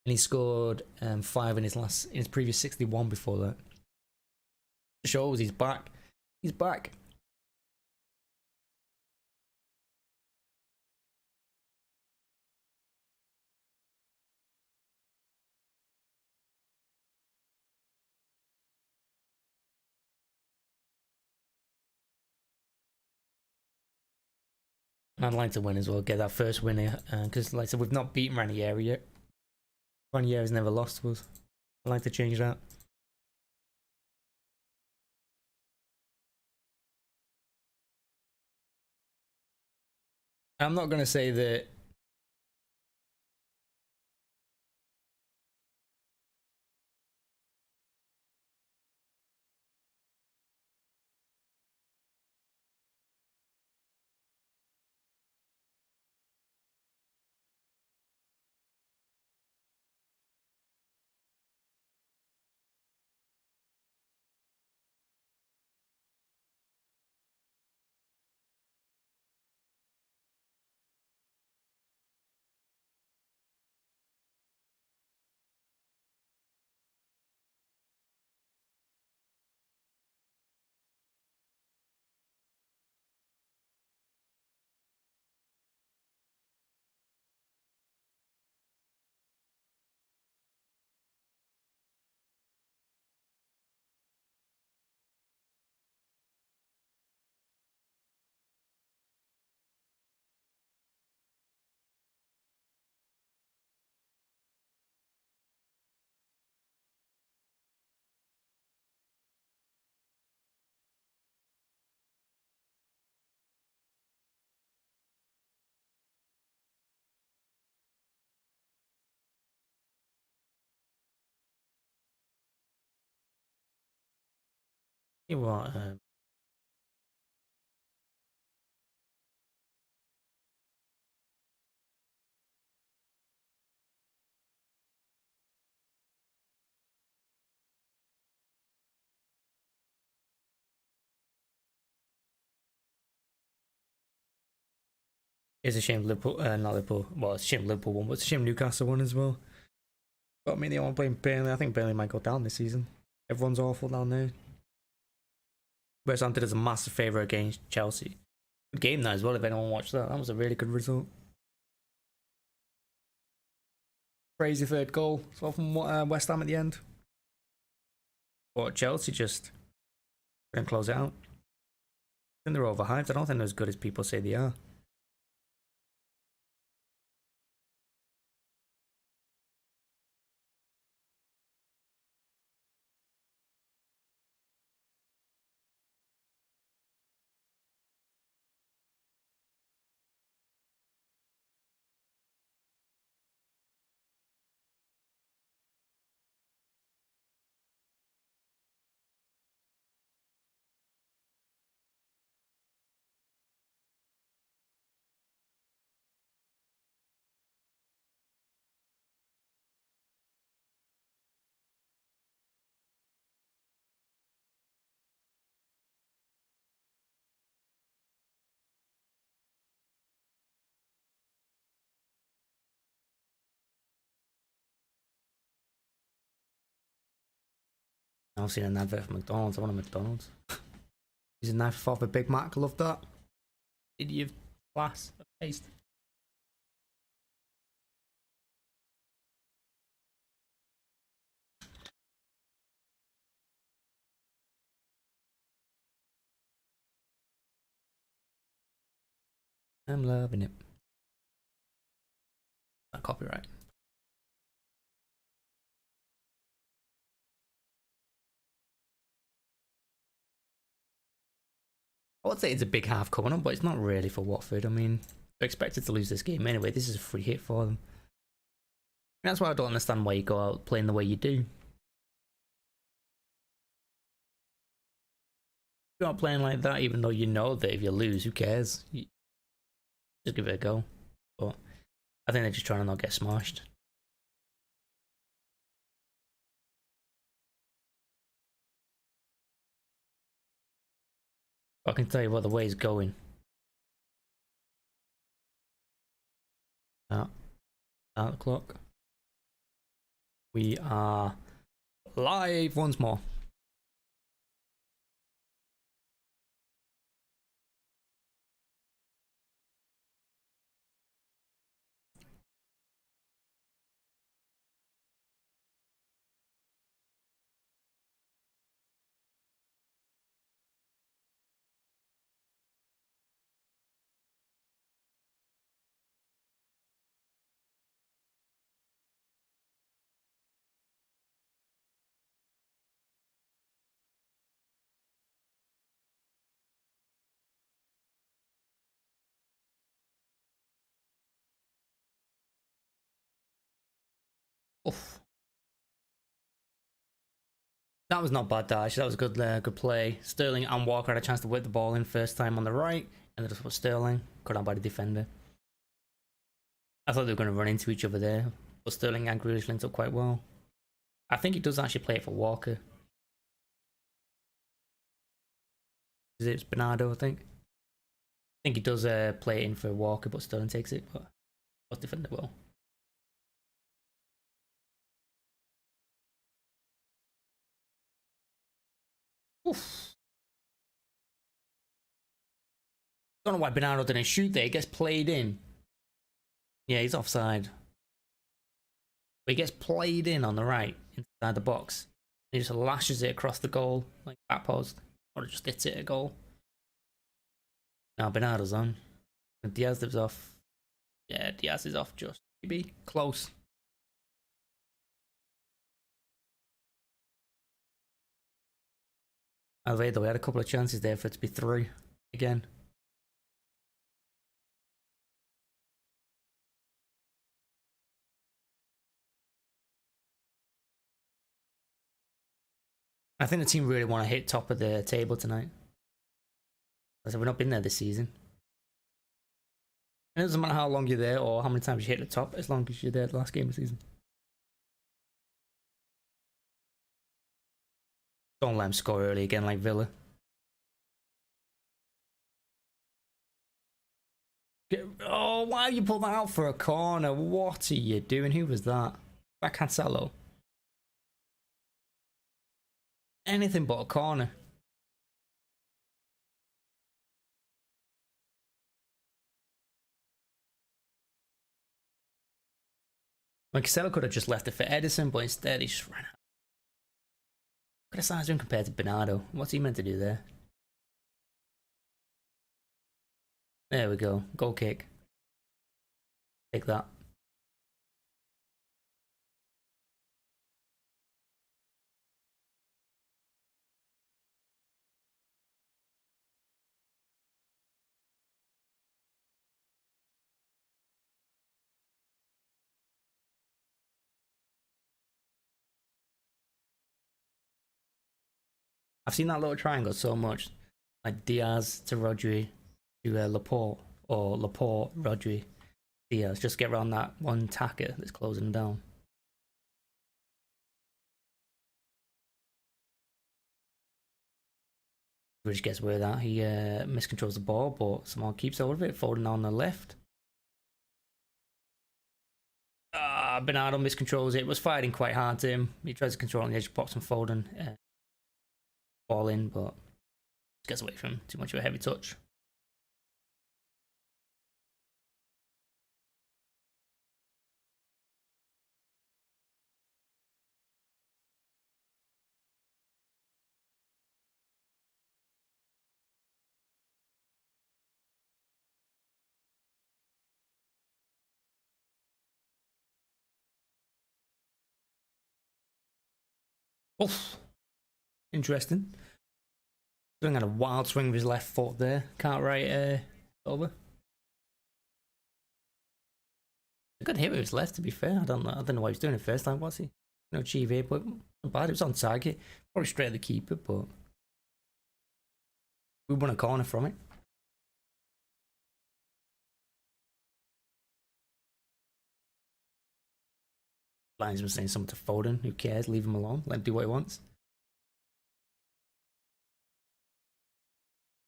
and he scored 5 in his previous 61 before that. It shows he's back. He's back. I'd like to win as well, get that first win here, because like I said, we've not beaten Ranieri yet. Ranieri's never lost to us. I'd like to change that. I'm not going to say that you what. It's a shame Liverpool, not Liverpool. Well, it's a shame Liverpool won, but it's a shame Newcastle won as well. But I mean, they want to play Burnley. I think Burnley might go down this season. Everyone's awful down there. West Ham did us a massive favour against Chelsea. Good game that as well, if anyone watched that. That was a really good result. Crazy third goal as well from West Ham at the end. But Chelsea just couldn't close it out. I think they're overhyped. I don't think they're as good as people say they are. I've seen an advert for McDonald's. I want a McDonald's. Use a knife off a Big Mac. Love that. Idiot class of taste. I'm loving it. Not copyright. I would say it's a big half coming up, but it's not really for Watford. I mean, they're expected to lose this game anyway. This is a free hit for them. And that's why I don't understand why you go out playing the way you do. You're not playing like that, even though you know that if you lose, who cares? Just give it a go. But I think they're just trying to not get smashed. I can tell you what the way is going. Out the clock. We are live once more. Oof. That was not bad, actually. That was a good play. Sterling and Walker had a chance to whip the ball in first time on the right, and it was Sterling cut out by the defender. I thought they were going to run into each other there, but Sterling and Grealish linked up quite well. I think he does actually play it for Walker. It's Bernardo, I think. I think he does play it in for Walker, but Sterling takes it, but both defend it well. Oof. Don't know why Bernardo didn't shoot there. He gets played in. Yeah, he's offside. But he gets played in on the right, inside the box. He just lashes it across the goal, like back post, or just gets it a goal. Now Bernardo's on. And Diaz lives off. Yeah, Diaz is off just. Maybe close. Alvaro, we had a couple of chances there for it to be 3 again. I think the team really want to hit top of the table tonight. We've not been there this season. And it doesn't matter how long you're there or how many times you hit the top, as long as you're there the last game of the season. Don't let him score early again like Villa. Oh, why you pull that out for a corner? What are you doing? Who was that? That Cancelo. Anything but a corner. Like Cancelo could have just left it for Edison, but instead he just ran out. Look at the size of him compared to Bernardo. What's he meant to do there? There we go. Goal kick. Take that. I've seen that little triangle so much. Like Diaz to Rodri to Laporte, or Laporte, Rodri, Diaz. Just get around that one tacker that's closing them down. Rodri gets away with that. He miscontrols the ball, but somehow keeps hold of it. Foden on the left. Bernardo miscontrols it. Was fighting quite hard to him. He tries to control on the edge of the box, and Foden ball in, but just gets away from too much of a heavy touch. Oof. Interesting. Doing a wild swing with his left foot there. Cartwright over. A good hit with his left, to be fair. I don't know what he was doing it first time, was he? No achieve here, but not bad. It was on target. Probably straight at the keeper, but we won a corner from it. Linesman saying something to Foden. Who cares? Leave him alone. Let him do what he wants.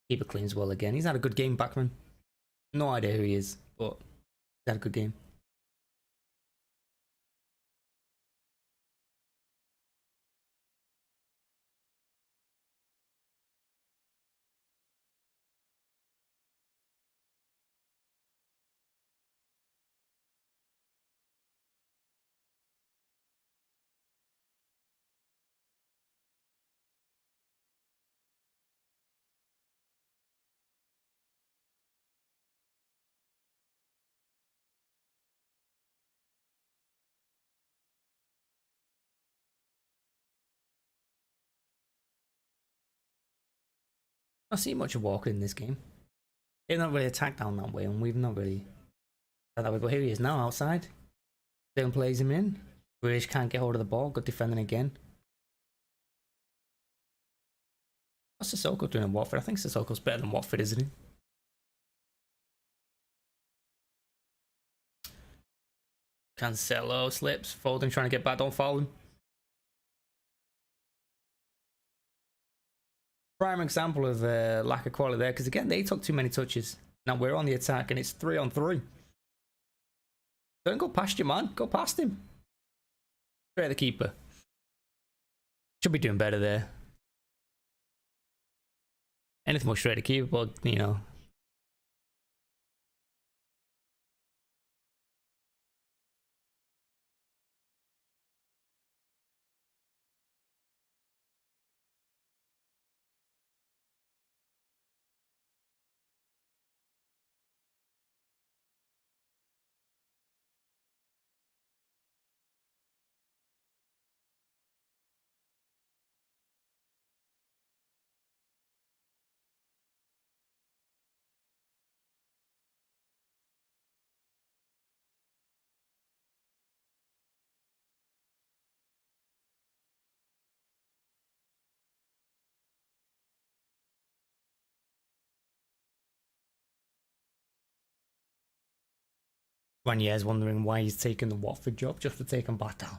Keeper cleans well again. He's had a good game, Backman. No idea who he is, but he's had a good game. I see much of Walker in this game. They've not really attacked down that way, and we've not really done that way. But here he is now outside. Dylan plays him in. British can't get hold of the ball. Good defending again. What's Sissoko doing in Watford? I think Sissoko's better than Watford, isn't he? Cancelo slips. Foden trying to get back. Don't foul him. Prime example of lack of quality there, because again, they took too many touches. Now we're on the attack and it's 3-on-3. Don't go past you, man. Go past him. Straight at the keeper. Should be doing better there. Anything more straight at the keeper, but you know. Ranier's wondering why he's taking the Watford job just to take him back down.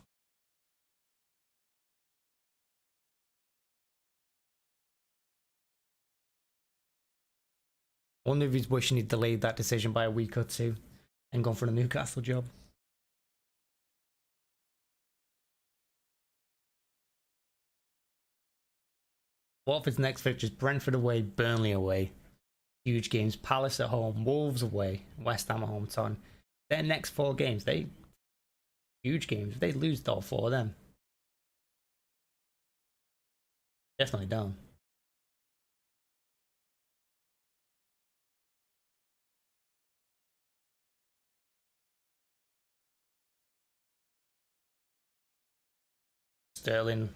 I wonder if he's wishing he'd delayed that decision by a week or two and gone for the Newcastle job. Watford's next fixture is Brentford away, Burnley away. Huge games. Palace at home, Wolves away, West Ham at home, Ton. Their next 4 games, huge games. If they lose all 4 of them, definitely down. Sterling.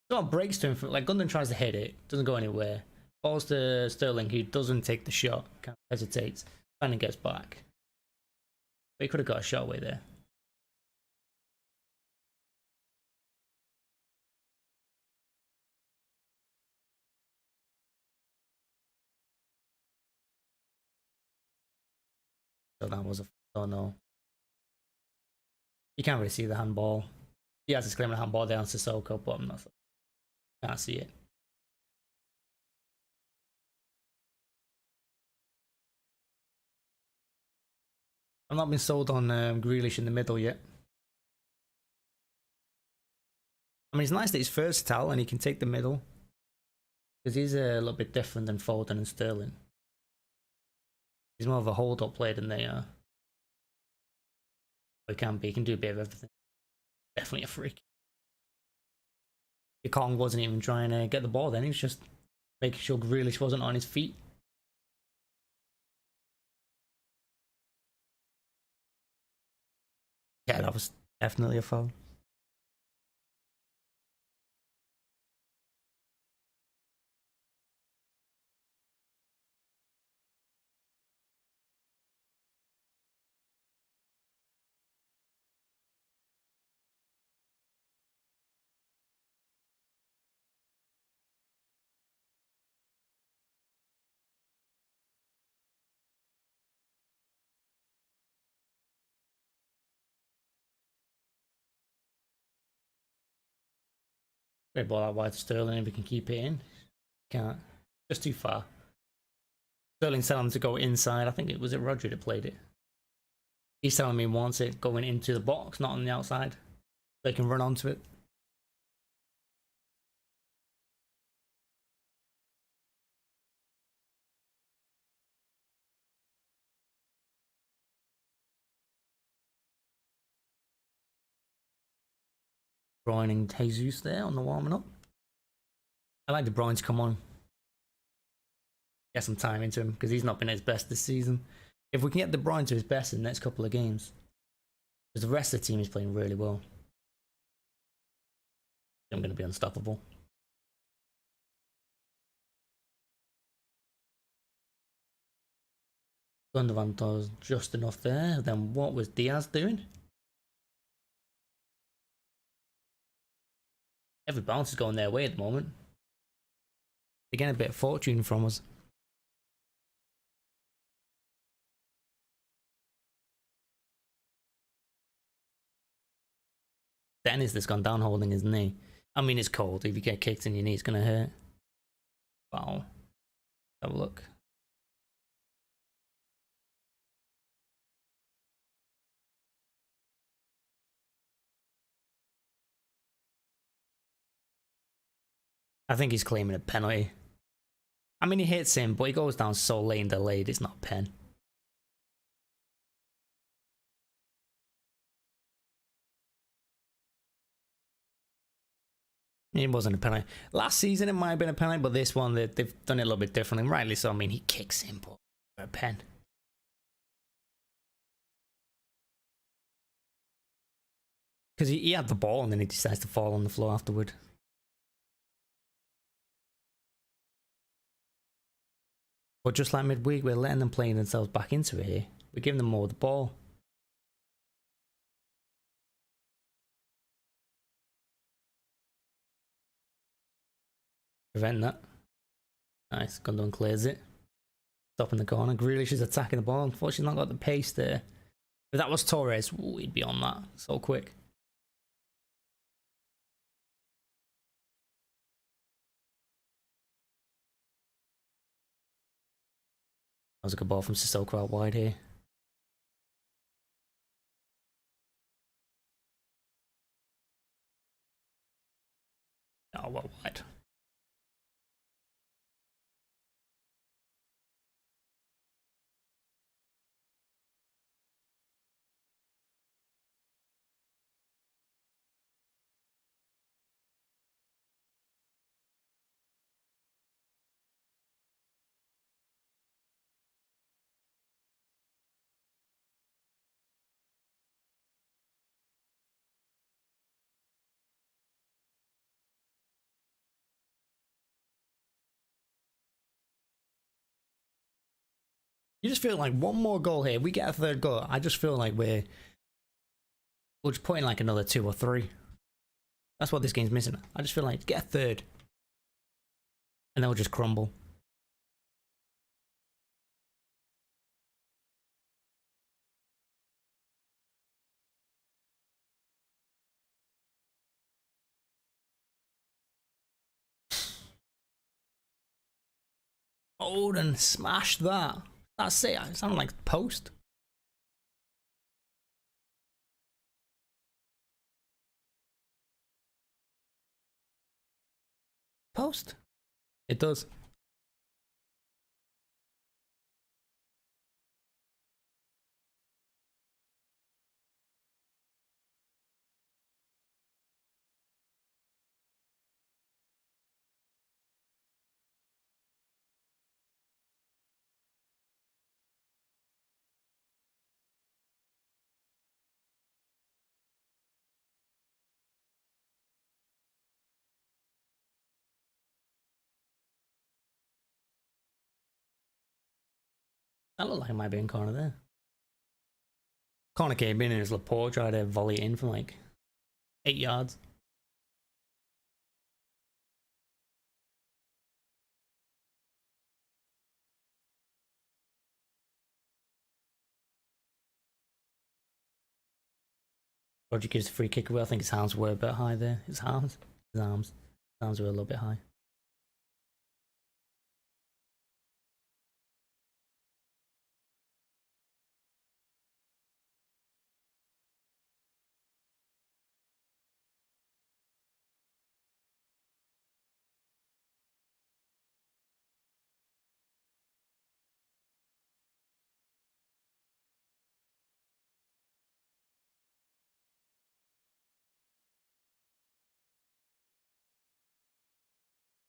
Someone breaks to him, like Gundogan tries to hit it, doesn't go anywhere. Falls to Sterling, he doesn't take the shot, kind of hesitates, and then gets back. But he could have got a shot away there. So that was a no. You can't really see the handball. He has a claim of handball down to Sissoko, but I'm not. Can't see it. I've not been sold on Grealish in the middle yet. I mean, it's nice that he's versatile and he can take the middle. Because he's a little bit different than Foden and Sterling. He's more of a hold-up player than they are. He can be. He can do a bit of everything. Definitely a freak. Kong wasn't even trying to get the ball then. He was just making sure Grealish wasn't on his feet. Yeah, that was definitely a foul. Great ball out wide to Sterling if he can keep it in. Can't. Just too far. Sterling's telling him to go inside. I think it was Rodri that played it. He's telling me he wants it going into the box, not on the outside. They can run onto it. Bruyne and Jesus there on the warming up. I like De Bruyne to come on. Get some time into him because he's not been at his best this season. If we can get De Bruyne to his best in the next couple of games, because the rest of the team is playing really well, I'm going to be unstoppable. Gundogan does just enough there. Then what was Diaz doing? Every bounce is going their way at the moment. They're getting a bit of fortune from us. Dennis that's gone down holding his knee. I mean, it's cold. If you get kicked in your knee, it's going to hurt. Wow. Have a look. I think he's claiming a penalty. I mean, he hits him, but he goes down so late delayed, it's not a pen. It wasn't a penalty. Last season, it might have been a penalty, but this one, they've done it a little bit differently. Rightly so. I mean, he kicks him, but for a pen. Because he had the ball and then he decides to fall on the floor afterward. But just like midweek, we're letting them play themselves back into it here. We're giving them more of the ball. Prevent that. Nice. Gundogan clears it. Stop in the corner. Grealish is attacking the ball. Unfortunately, not got the pace there. If that was Torres, ooh, he'd be on that so quick. That was a good ball from Sissoko out wide here. Oh, well wide. You just feel like one more goal here. We get a third goal. I just feel like we'll just put in like another 2 or 3. That's what this game's missing. I just feel like get a third. And they'll just crumble. Odin smashed that. That's it. It sounded like post. post? It does. That looked like it might be in corner there. Corner came in and his Laporte tried to volley it in from like 8 yards. Roger gives a free kick away. I think his arms were a bit high there. His arms were a little bit high.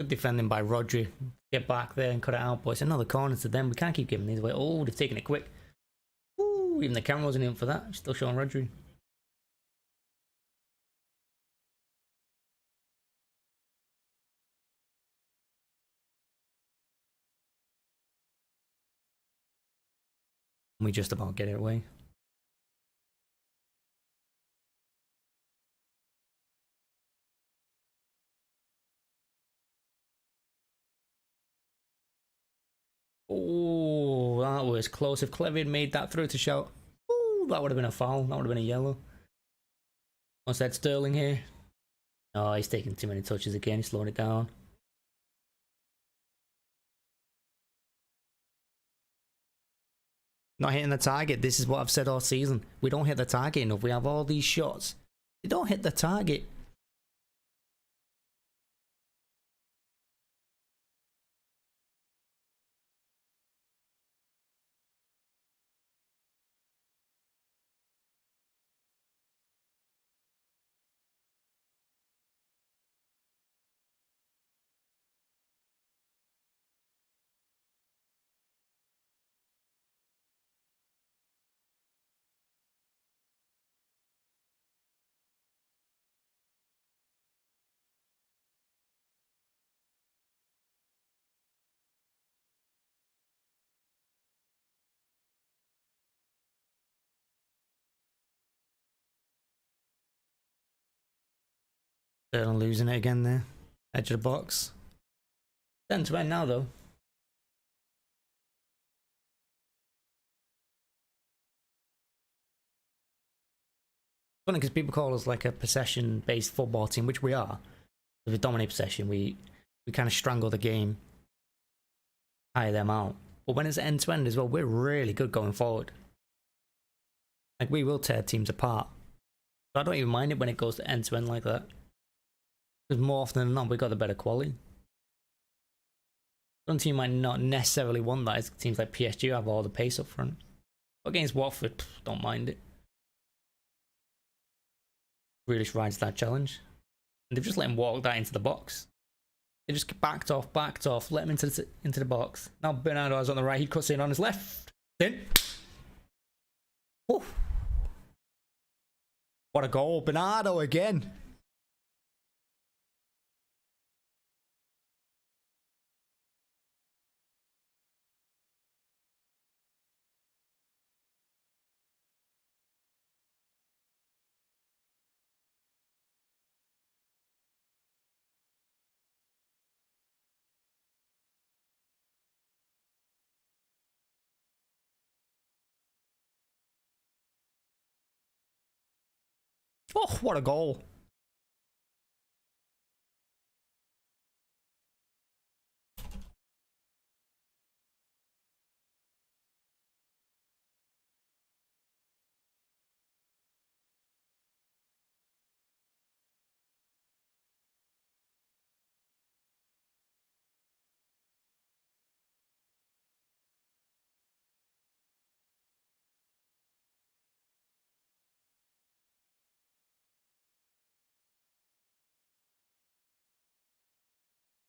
Good defending by Rodri. Get back there and cut it out, boys. Another corner to them. We can't keep giving these away. Oh, they've taken it quick. Ooh, even the camera wasn't in for that. Still showing Rodri. We just about get it away. Oh, that was close. If Clevin made that through to shout, oh, that would have been a foul. That would have been a yellow. What's that, Sterling here? Oh, he's taking too many touches again. He's slowing it down. Not hitting the target. This is what I've said all season. We don't hit the target enough. We have all these shots. They don't hit the target. They're losing it again there. Edge of the box. 10 to end now though. Funny because people call us like a possession-based football team, which we are. If we dominate possession, we kind of strangle the game, tire them out. But when it's end to end as well, we're really good going forward. Like we will tear teams apart. So I don't even mind it when it goes to end like that. Because more often than not, we got the better quality. Some team might not necessarily want that. It's teams like PSG have all the pace up front. But against Watford, don't mind it. Grealish rides that challenge. And they've just let him walk that into the box. They just backed off, let him into the box. Now Bernardo is on the right, he cuts in on his left. Then. Oh. What a goal. Bernardo again. Oh, what a goal.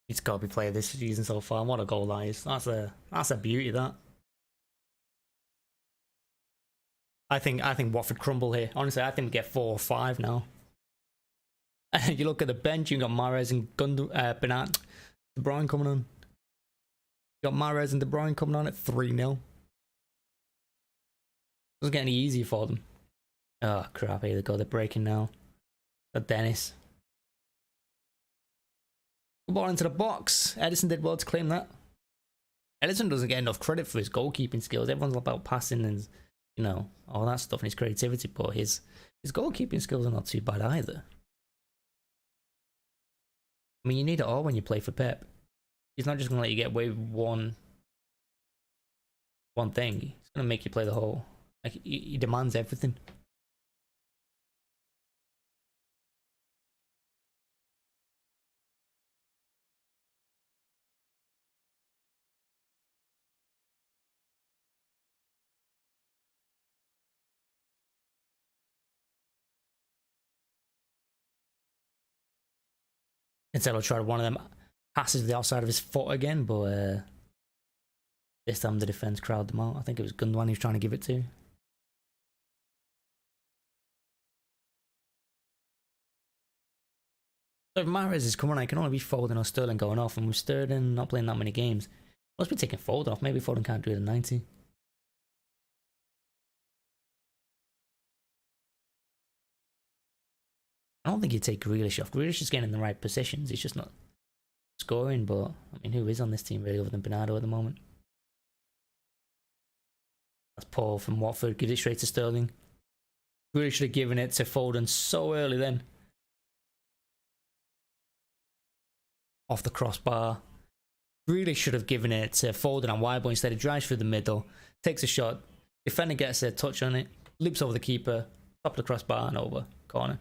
He's got to be player this season so far. What a goal that is. That's a beauty, that. I think Watford crumble here. Honestly, I think we get 4 or 5 now. You look at the bench, you've got Mahrez and Bernat, De Bruyne coming on. You got Mahrez and De Bruyne coming on at 3-0. Doesn't get any easier for them. Oh crap, here they go, they're breaking now. Got Dennis. Good ball into the box. Edison did well to claim that. Edison doesn't get enough credit for his goalkeeping skills. Everyone's about passing and, you know, all that stuff and his creativity, but his goalkeeping skills are not too bad either. I mean, you need it all when you play for Pep. He's not just going to let you get away with one thing. He's going to make you play the whole. Like, he demands everything. Cancelo tried one of them passes to the outside of his foot again, but this time the defense crowded them out. I think it was Gundogan he was trying to give it to. So if Mahrez is coming on, it can only be Foden or Sterling going off, and with Sterling not playing that many games, must be taking Foden off. Maybe Foden can't do it at 90. I don't think he'd take Grealish off. Grealish is getting in the right positions. He's just not scoring, but I mean, who is on this team really other than Bernardo at the moment? That's Paul from Watford. Gives it straight to Sterling. Grealish should have given it to Foden so early then. Off the crossbar. Grealish should have given it to Foden and wide, but instead he drives through the middle, takes a shot, defender gets a touch on it, leaps over the keeper, top of the crossbar and over. Corner.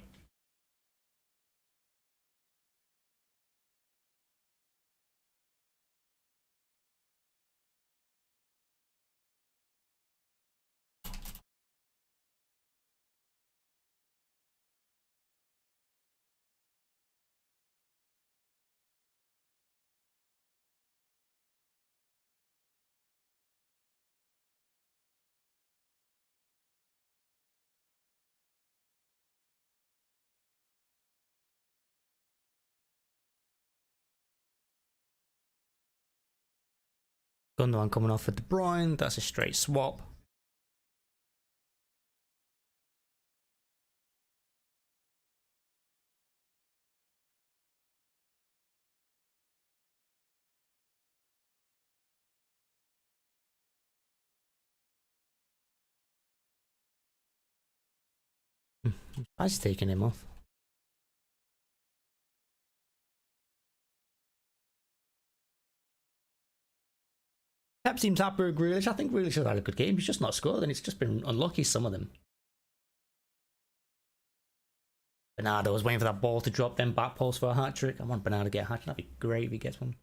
Gundogan coming off for De Bruyne. That's a straight swap. I was taking him off. Pep seems happy with Grealish. I think Grealish has had a good game. He's just not scored, and it's just been unlucky, some of them. Bernardo was waiting for that ball to drop, then back post for a hat-trick. I want Bernardo to get a hat-trick. That'd be great if he gets one.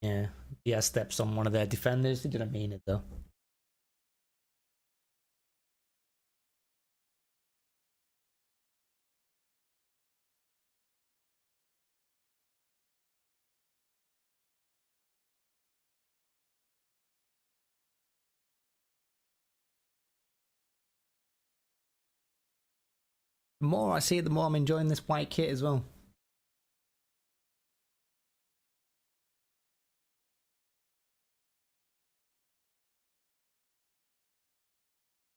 Yeah, Diaz steps on one of their defenders. He didn't mean it though. The more I see it, the more I'm enjoying this white kit as well.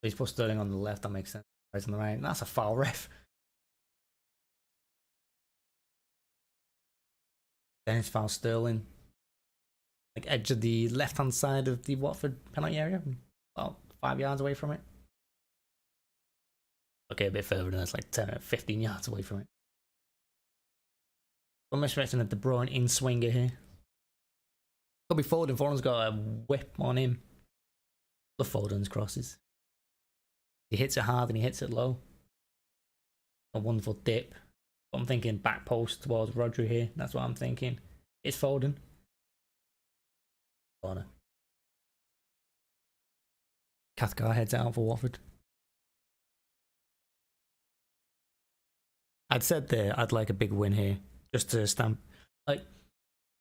He's put Sterling on the left, that makes sense. Right on the right. That's a foul, ref. Then it's foul Sterling. Like edge of the left hand side of the Watford penalty area. About 5 yards away from it. Okay, a bit further than that's like 10 or 15 yards away from it. I'm expecting a De Bruyne in swinger here. Could be Foden. Foden's got a whip on him. The Foden's crosses. He hits it hard and he hits it low. A wonderful dip. I'm thinking back post towards Rodri here. That's what I'm thinking. It's Foden. Corner. Cathcart heads out for Watford. I'd said there I'd like a big win here. Just to stamp. Like,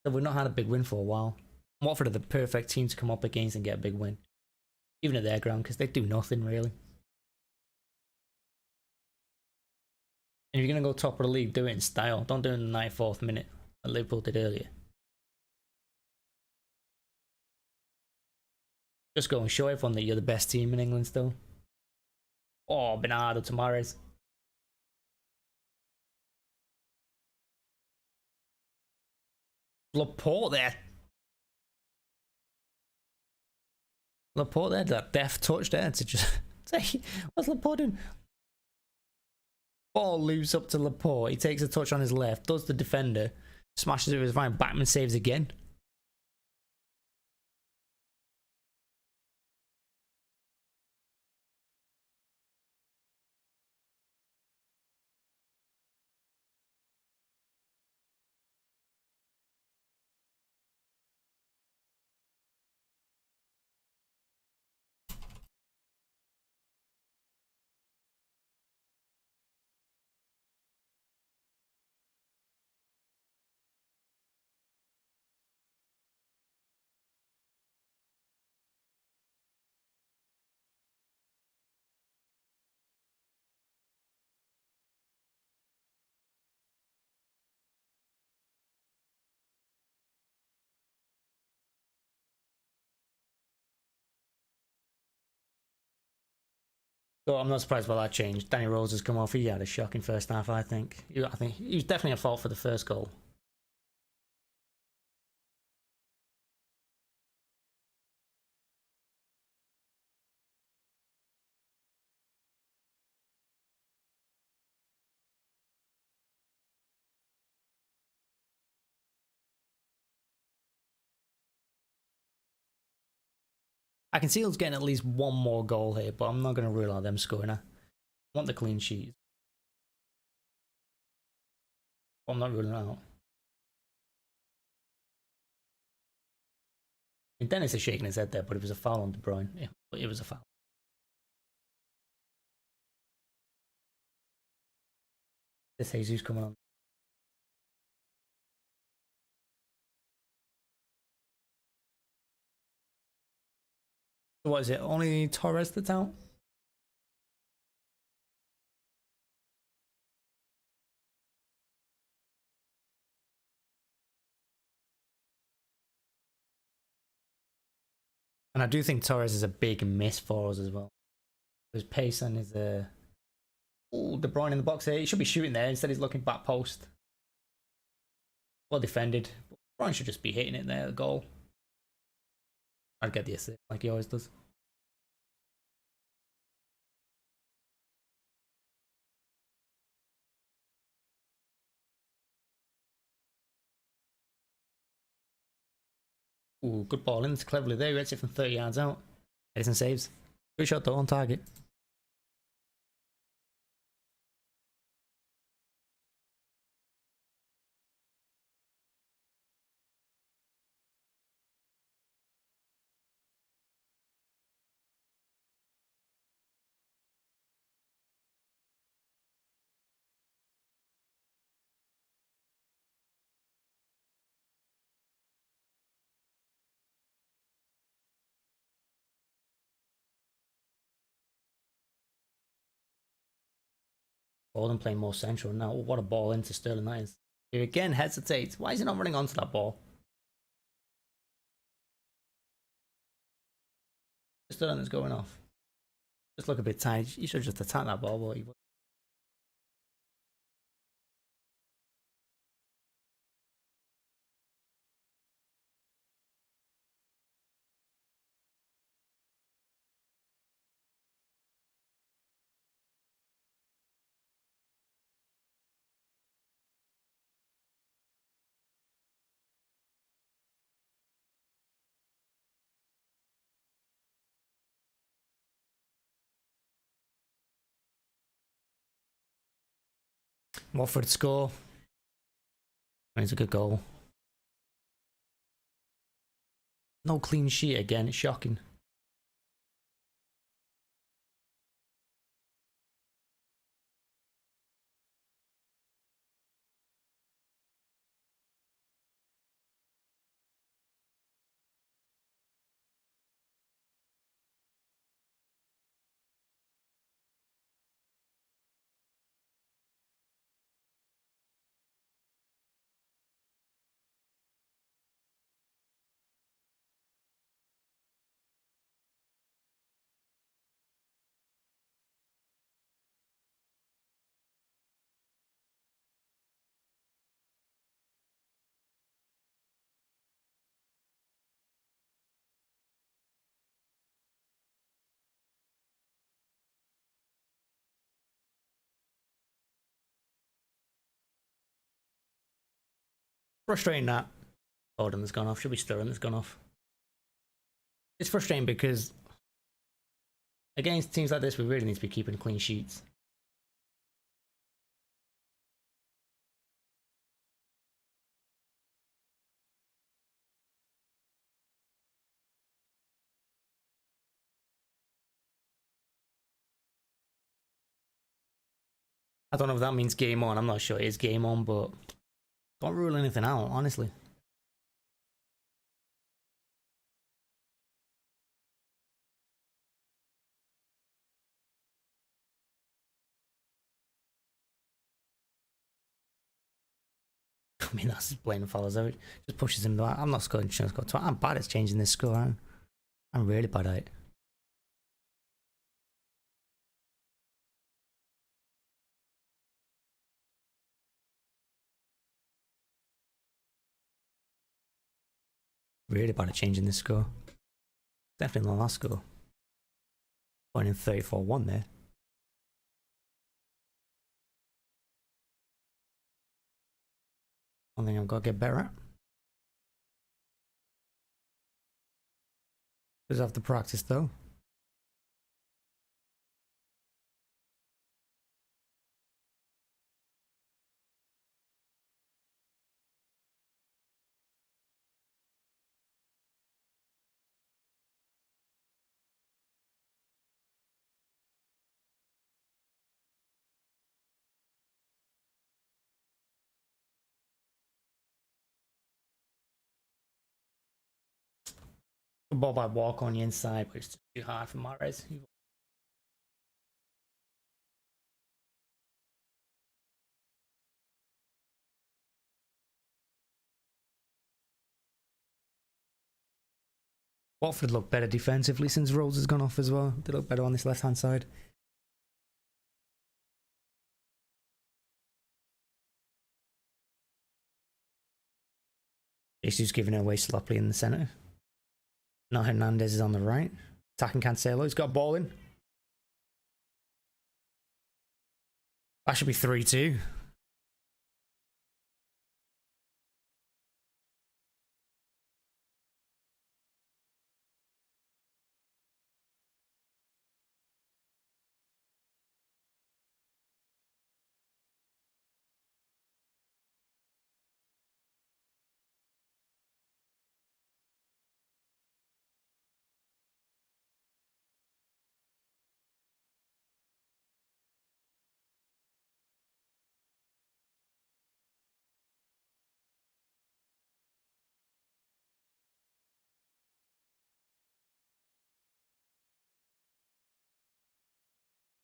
we've not had a big win for a while. Watford are the perfect team to come up against and get a big win. Even at their ground, because they do nothing really. And if you're going to go top of the league, do it in style. Don't do it in the 94th minute, like Liverpool did earlier. Just go and show everyone that you're the best team in England still. Oh, Bernardo Tamares. Laporte there. Laporte there, that deft touch there to just say, what's Laporte doing? Ball loops up to Laporte. He takes a touch on his left, does the defender, smashes it with his right. Backman saves again. So I'm not surprised by that change. Danny Rose has come off. He had a shocking first half, I think. I think he was definitely at fault for the first goal. I can see us getting at least one more goal here, but I'm not going to rule out them scoring. I want the clean sheet. I'm not ruling it out. And Dennis is shaking his head there, but it was a foul on De Bruyne. Yeah, it was a foul. This Jesus coming on. So what is it? Only Torres that's out? And I do think Torres is a big miss for us as well. His pace and his oh, De Bruyne in the box here. He should be shooting there. Instead, he's looking back post. Well defended. De Bruyne should just be hitting it there. The goal. I'd get the assist like he always does. Ooh, good ball in. It's cleverly there. He hits it from 30 yards out. Edison saves. Good shot though, on target. Foden playing more central now. Oh, what a ball into Sterling that is. He again hesitates. Why is he not running onto that ball? Sterling is going off. Just look a bit tired. He should just attack that ball, but he Watford score. It's a good goal. No clean sheet again. It's shocking. Frustrating that Gordon has gone off. Should be Stirling that's gone off. It's frustrating because against teams like this, we really need to be keeping clean sheets. I don't know if that means game on. I'm not sure it is game on, but don't rule anything out, honestly. I mean, that's blatant follows out. Just pushes him back. I'm not scoring. I'm bad at changing this score. I'm really bad at it. Really bad at changing this score. Definitely the last score. Point in 34-1 there. One thing I've got to get better at. Just have to practice though. The ball by walk on the inside, but it's just too hard for Mahrez. Watford look better defensively since Rose has gone off as well. They look better on this left hand side. Jesus giving it away sloppily in the centre. Now Hernandez is on the right. Attacking Cancelo. He's got a ball in. That should be 3-2.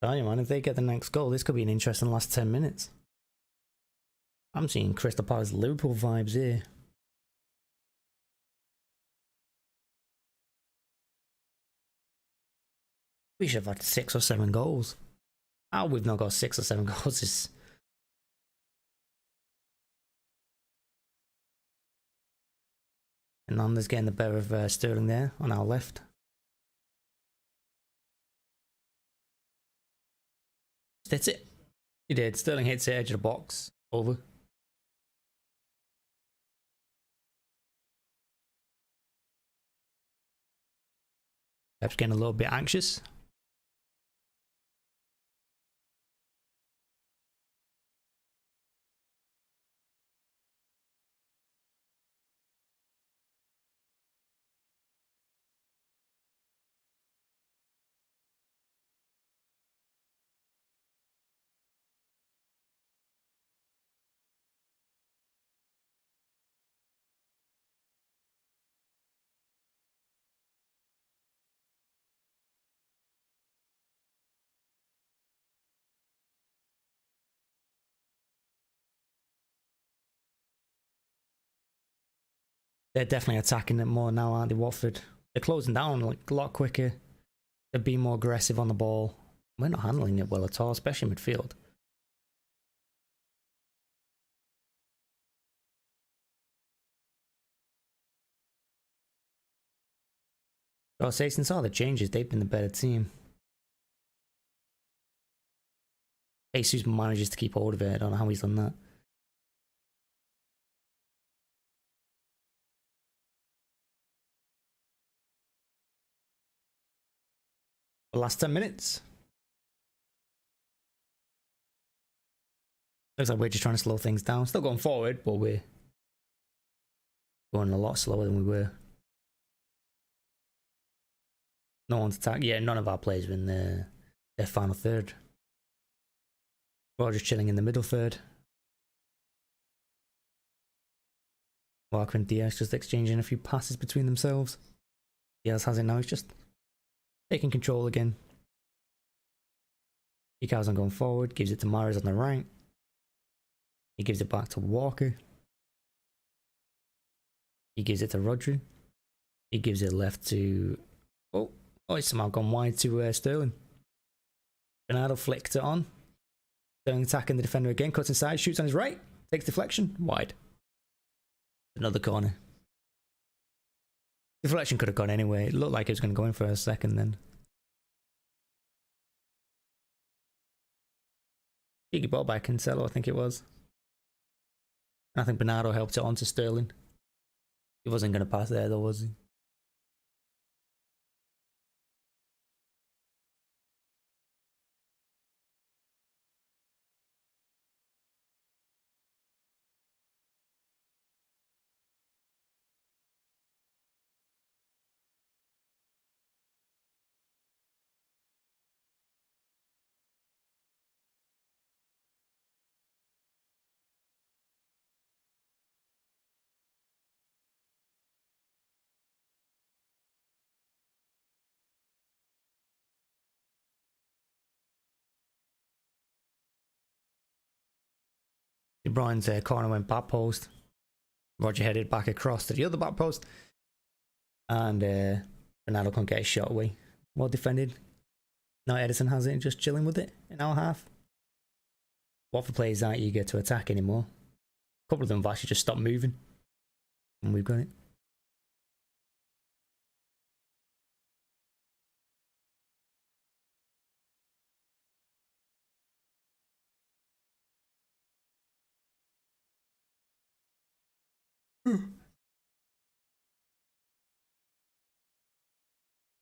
Tell you, man, if they get the next goal, this could be an interesting last 10 minutes. I'm seeing Crystal Palace Liverpool vibes here. We should have had 6 or 7 goals. How we've not got 6 or 7 goals is... Hernandez getting the better of Sterling there on our left. Hits it. He did. Sterling hits it, edge of the box. Over. Pep's getting a little bit anxious. They're definitely attacking it more now, aren't they, Watford? They're closing down like a lot quicker. They're being more aggressive on the ball. We're not handling it well at all, especially midfield. I'll say since all the changes, they've been the better team. Jesus manages to keep hold of it. I don't know how he's done that. The last 10 minutes. Looks like we're just trying to slow things down. Still going forward, but we're going a lot slower than we were. No one's attacked. Yeah, none of our players were in their final third. We're all just chilling in the middle third. Walker and Diaz just exchanging a few passes between themselves. Diaz has it now. He's just taking control again. He carries on going forward. Gives it to Mahrez on the right. He gives it back to Walker. He gives it to Rodri. He gives it left to... Oh, it's somehow gone wide to Sterling. Bernardo flicked it on. Sterling attacking the defender again. Cuts inside. Shoots on his right. Takes deflection. Wide. Another corner. Deflection could have gone anyway. It looked like it was going to go in for a second then. Cheeky ball by Cancelo, I think it was. I think Bernardo helped it on to Sterling. He wasn't going to pass there though, was he? De Bruyne's corner went back post. Roger headed back across to the other back post. And Bernardo can't get his shot away. Well defended. Now Edison has it and just chilling with it in our half. Watford players aren't eager to attack anymore. A couple of them have actually just stopped moving. And we've got it.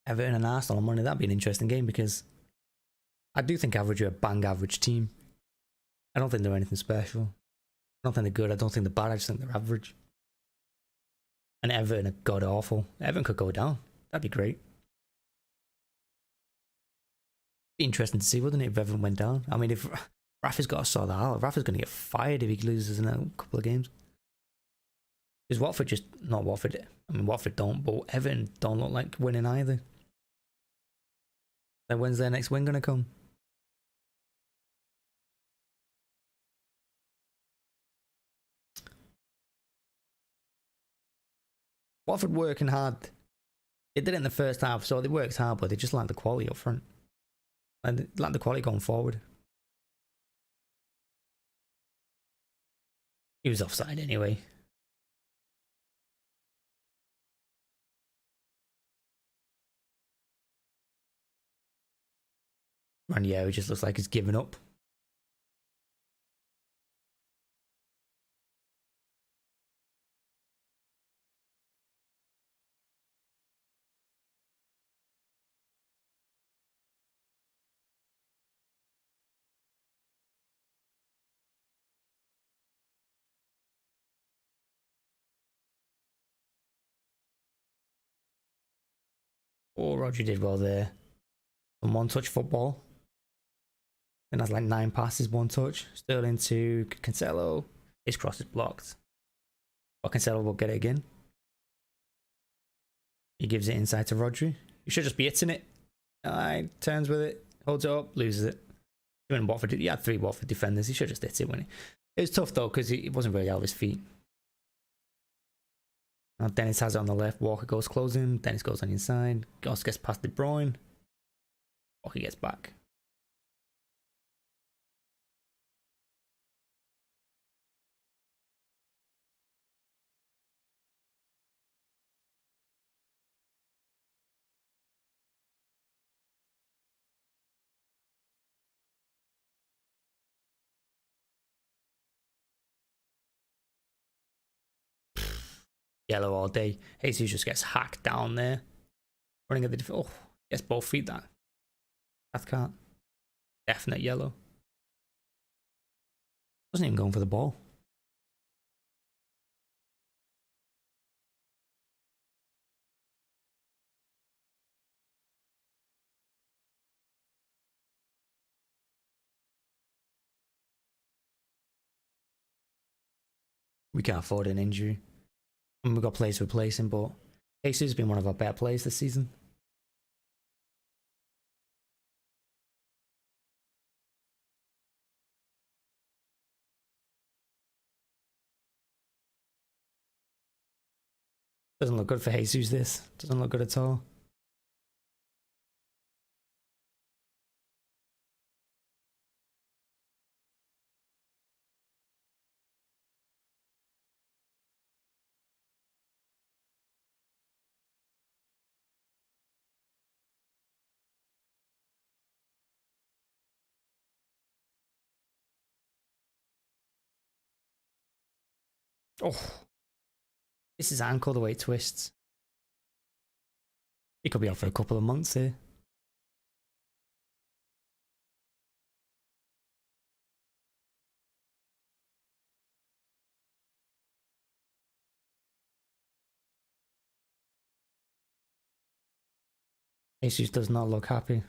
Everton and Arsenal on Monday, that'd be an interesting game because I do think average are a bang average team. I don't think they're anything special. I don't think they're good. I don't think they're bad. I just think they're average. And Everton are god awful. Everton could go down. That'd be great. Be interesting to see, wouldn't it, if Everton went down? I mean, if Rafa's got to sort that out, Rafa's going to get fired if he loses in a couple of games. Because Watford just, not Watford, I mean, Watford don't, but Everton don't look like winning either. Then when's their next win going to come? Watford working hard. They did it in the first half, so they worked hard, but they just lacked the quality up front. And they lacked the quality going forward. He was offside anyway. And yeah, it just looks like he's given up. Oh, Roger did well there. Some one-touch football. And that's like 9 passes, 1 touch. Sterling to Cancelo. His cross is blocked. But Cancelo will get it again. He gives it inside to Rodri. You should just be hitting it. Turns with it. Holds it up. Loses it. Even Watford, he had 3 Watford defenders. He should just hit it, wouldn't he? It was tough though because it wasn't really out of his feet. Now Dennis has it on the left. Walker goes closing. Dennis goes on the inside. Goss gets past De Bruyne. Walker gets back. Yellow all day. Jesus just gets hacked down there. Running at the... Oh, gets both feet that. Cathcart. Definite yellow. Wasn't even going for the ball. We can't afford an injury. And we've got players to replace him, but Jesus has been one of our better players this season. Doesn't look good for Jesus, this. Doesn't look good at all. Oh, this is ankle the way it twists. He could be out for a couple of months here. Jesus does not look happy.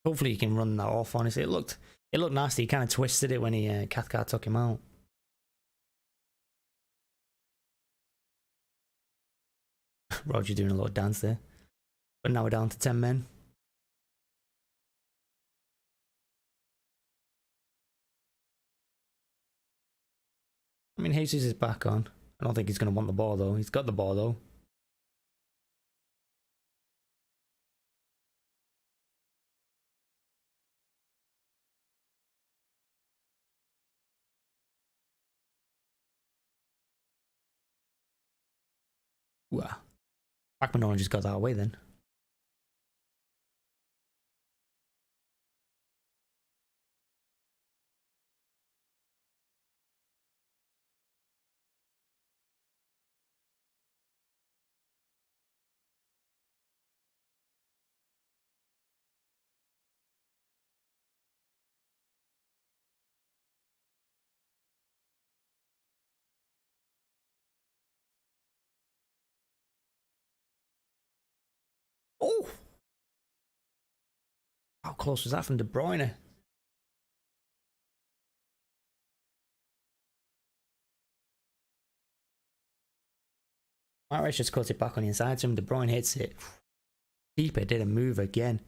Hopefully he can run that off, honestly. It looked nasty. He kind of twisted it when he Cathcart took him out. Roger doing a little dance there. But now we're down to 10 men. I mean, Jesus is back on. I don't think he's going to want the ball, though. He's got the ball, though. Wow. Backman just got that away then. Oh! How close was that from De Bruyne? Mahrez just cuts it back on the inside to him. De Bruyne hits it. Keeper didn't move again.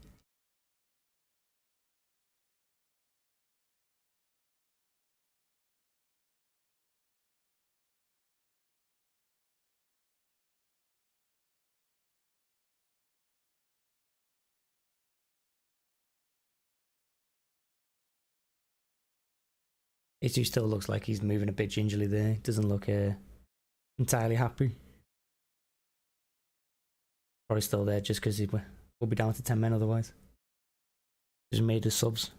He still looks like he's moving a bit gingerly there. Doesn't look entirely happy. Probably still there just because we'll be down to 10 men otherwise. Just made the subs.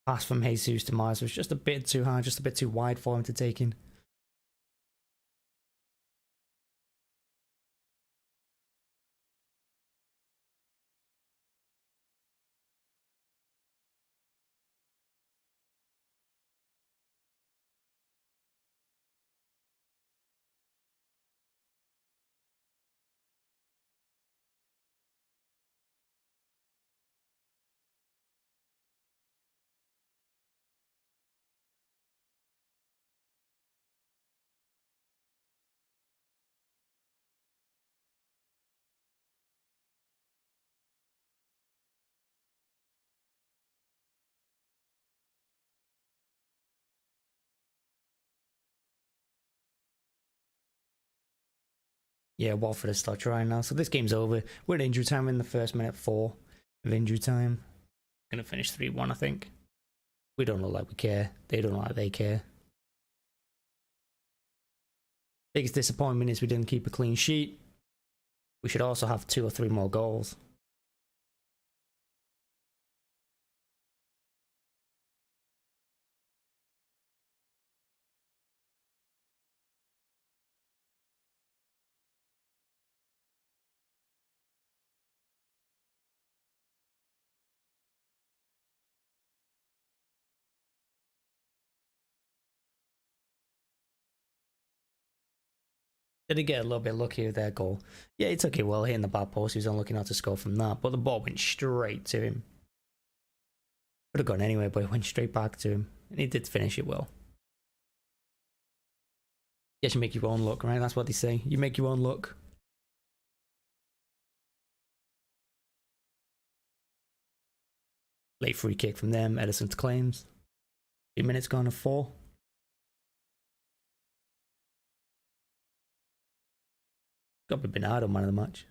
Pass from Jesus to Mars was just a bit too high, just a bit too wide for him to take in. Yeah, Watford is still trying now. So this game's over. We're in injury time in the first minute 4 of injury time. Gonna finish 3-1, I think. We don't look like we care. They don't look like they care. Biggest disappointment is we didn't keep a clean sheet. We should also have 2 or 3 more goals. Did he get a little bit lucky with their goal? Yeah, he took it well, hitting the back post. He was unlucky not to score from that, but the ball went straight to him. Could have gone anyway, but it went straight back to him, and he did finish it well. Yes, you make your own luck, right? That's what they say. You make your own luck. Late free kick from them. Edison's claims. 2 minutes gone to 4. Got to be Bernardo man of the match.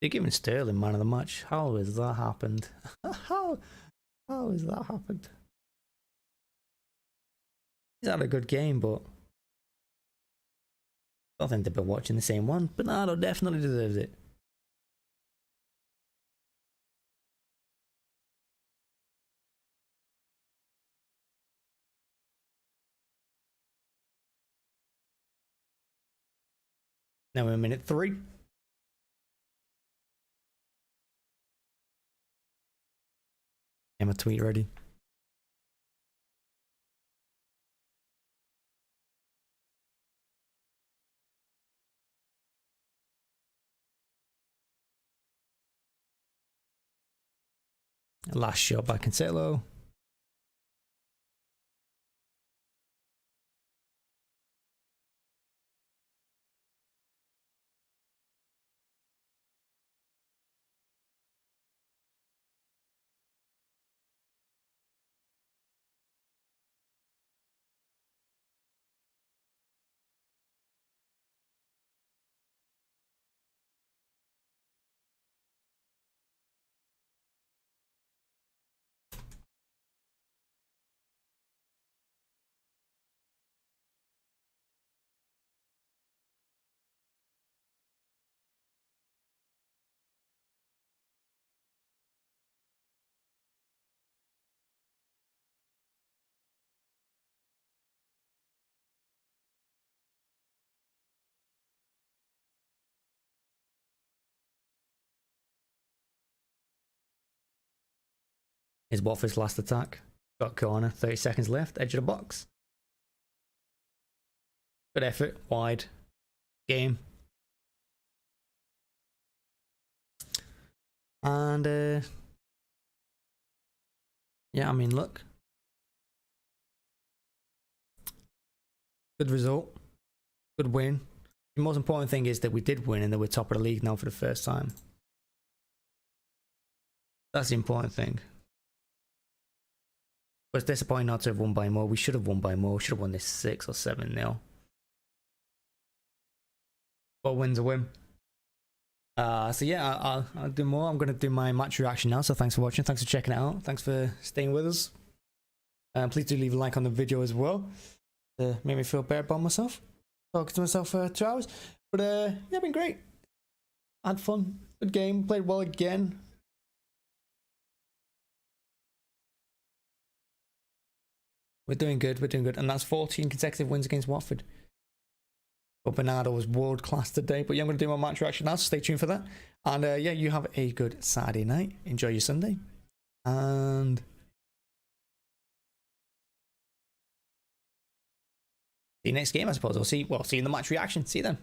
They're giving Sterling man of the match. How has that happened? How has that happened? He's had a good game, but I don't think they've been watching the same one. Bernardo definitely deserves it. Now we're in minute 3. Get my tweet ready. Last shot by Cancelo. Is Watford's last attack. Got corner, 30 seconds left, edge of the box. Good effort, wide. Game. And yeah, I mean, look. Good result. Good win. The most important thing is that we did win and that we're top of the league now for the first time. That's the important thing. But it's disappointing not to have won by more. We should have won by more. We should have won this 6 or 7-0. But win's a win. So yeah, I'll do more. I'm going to do my match reaction now. So thanks for watching. Thanks for checking it out. Thanks for staying with us. Please do leave a like on the video as well. Made me feel better about myself. Talking to myself for 2 hours. But yeah, been great. Had fun. Good game. Played well again. We're doing good. We're doing good. And that's 14 consecutive wins against Watford. But Bernardo was world class today. But yeah, I'm going to do my match reaction now, so stay tuned for that. And yeah, you have a good Saturday night. Enjoy your Sunday. And see you next game, I suppose. See you in the match reaction. See you then. Bye.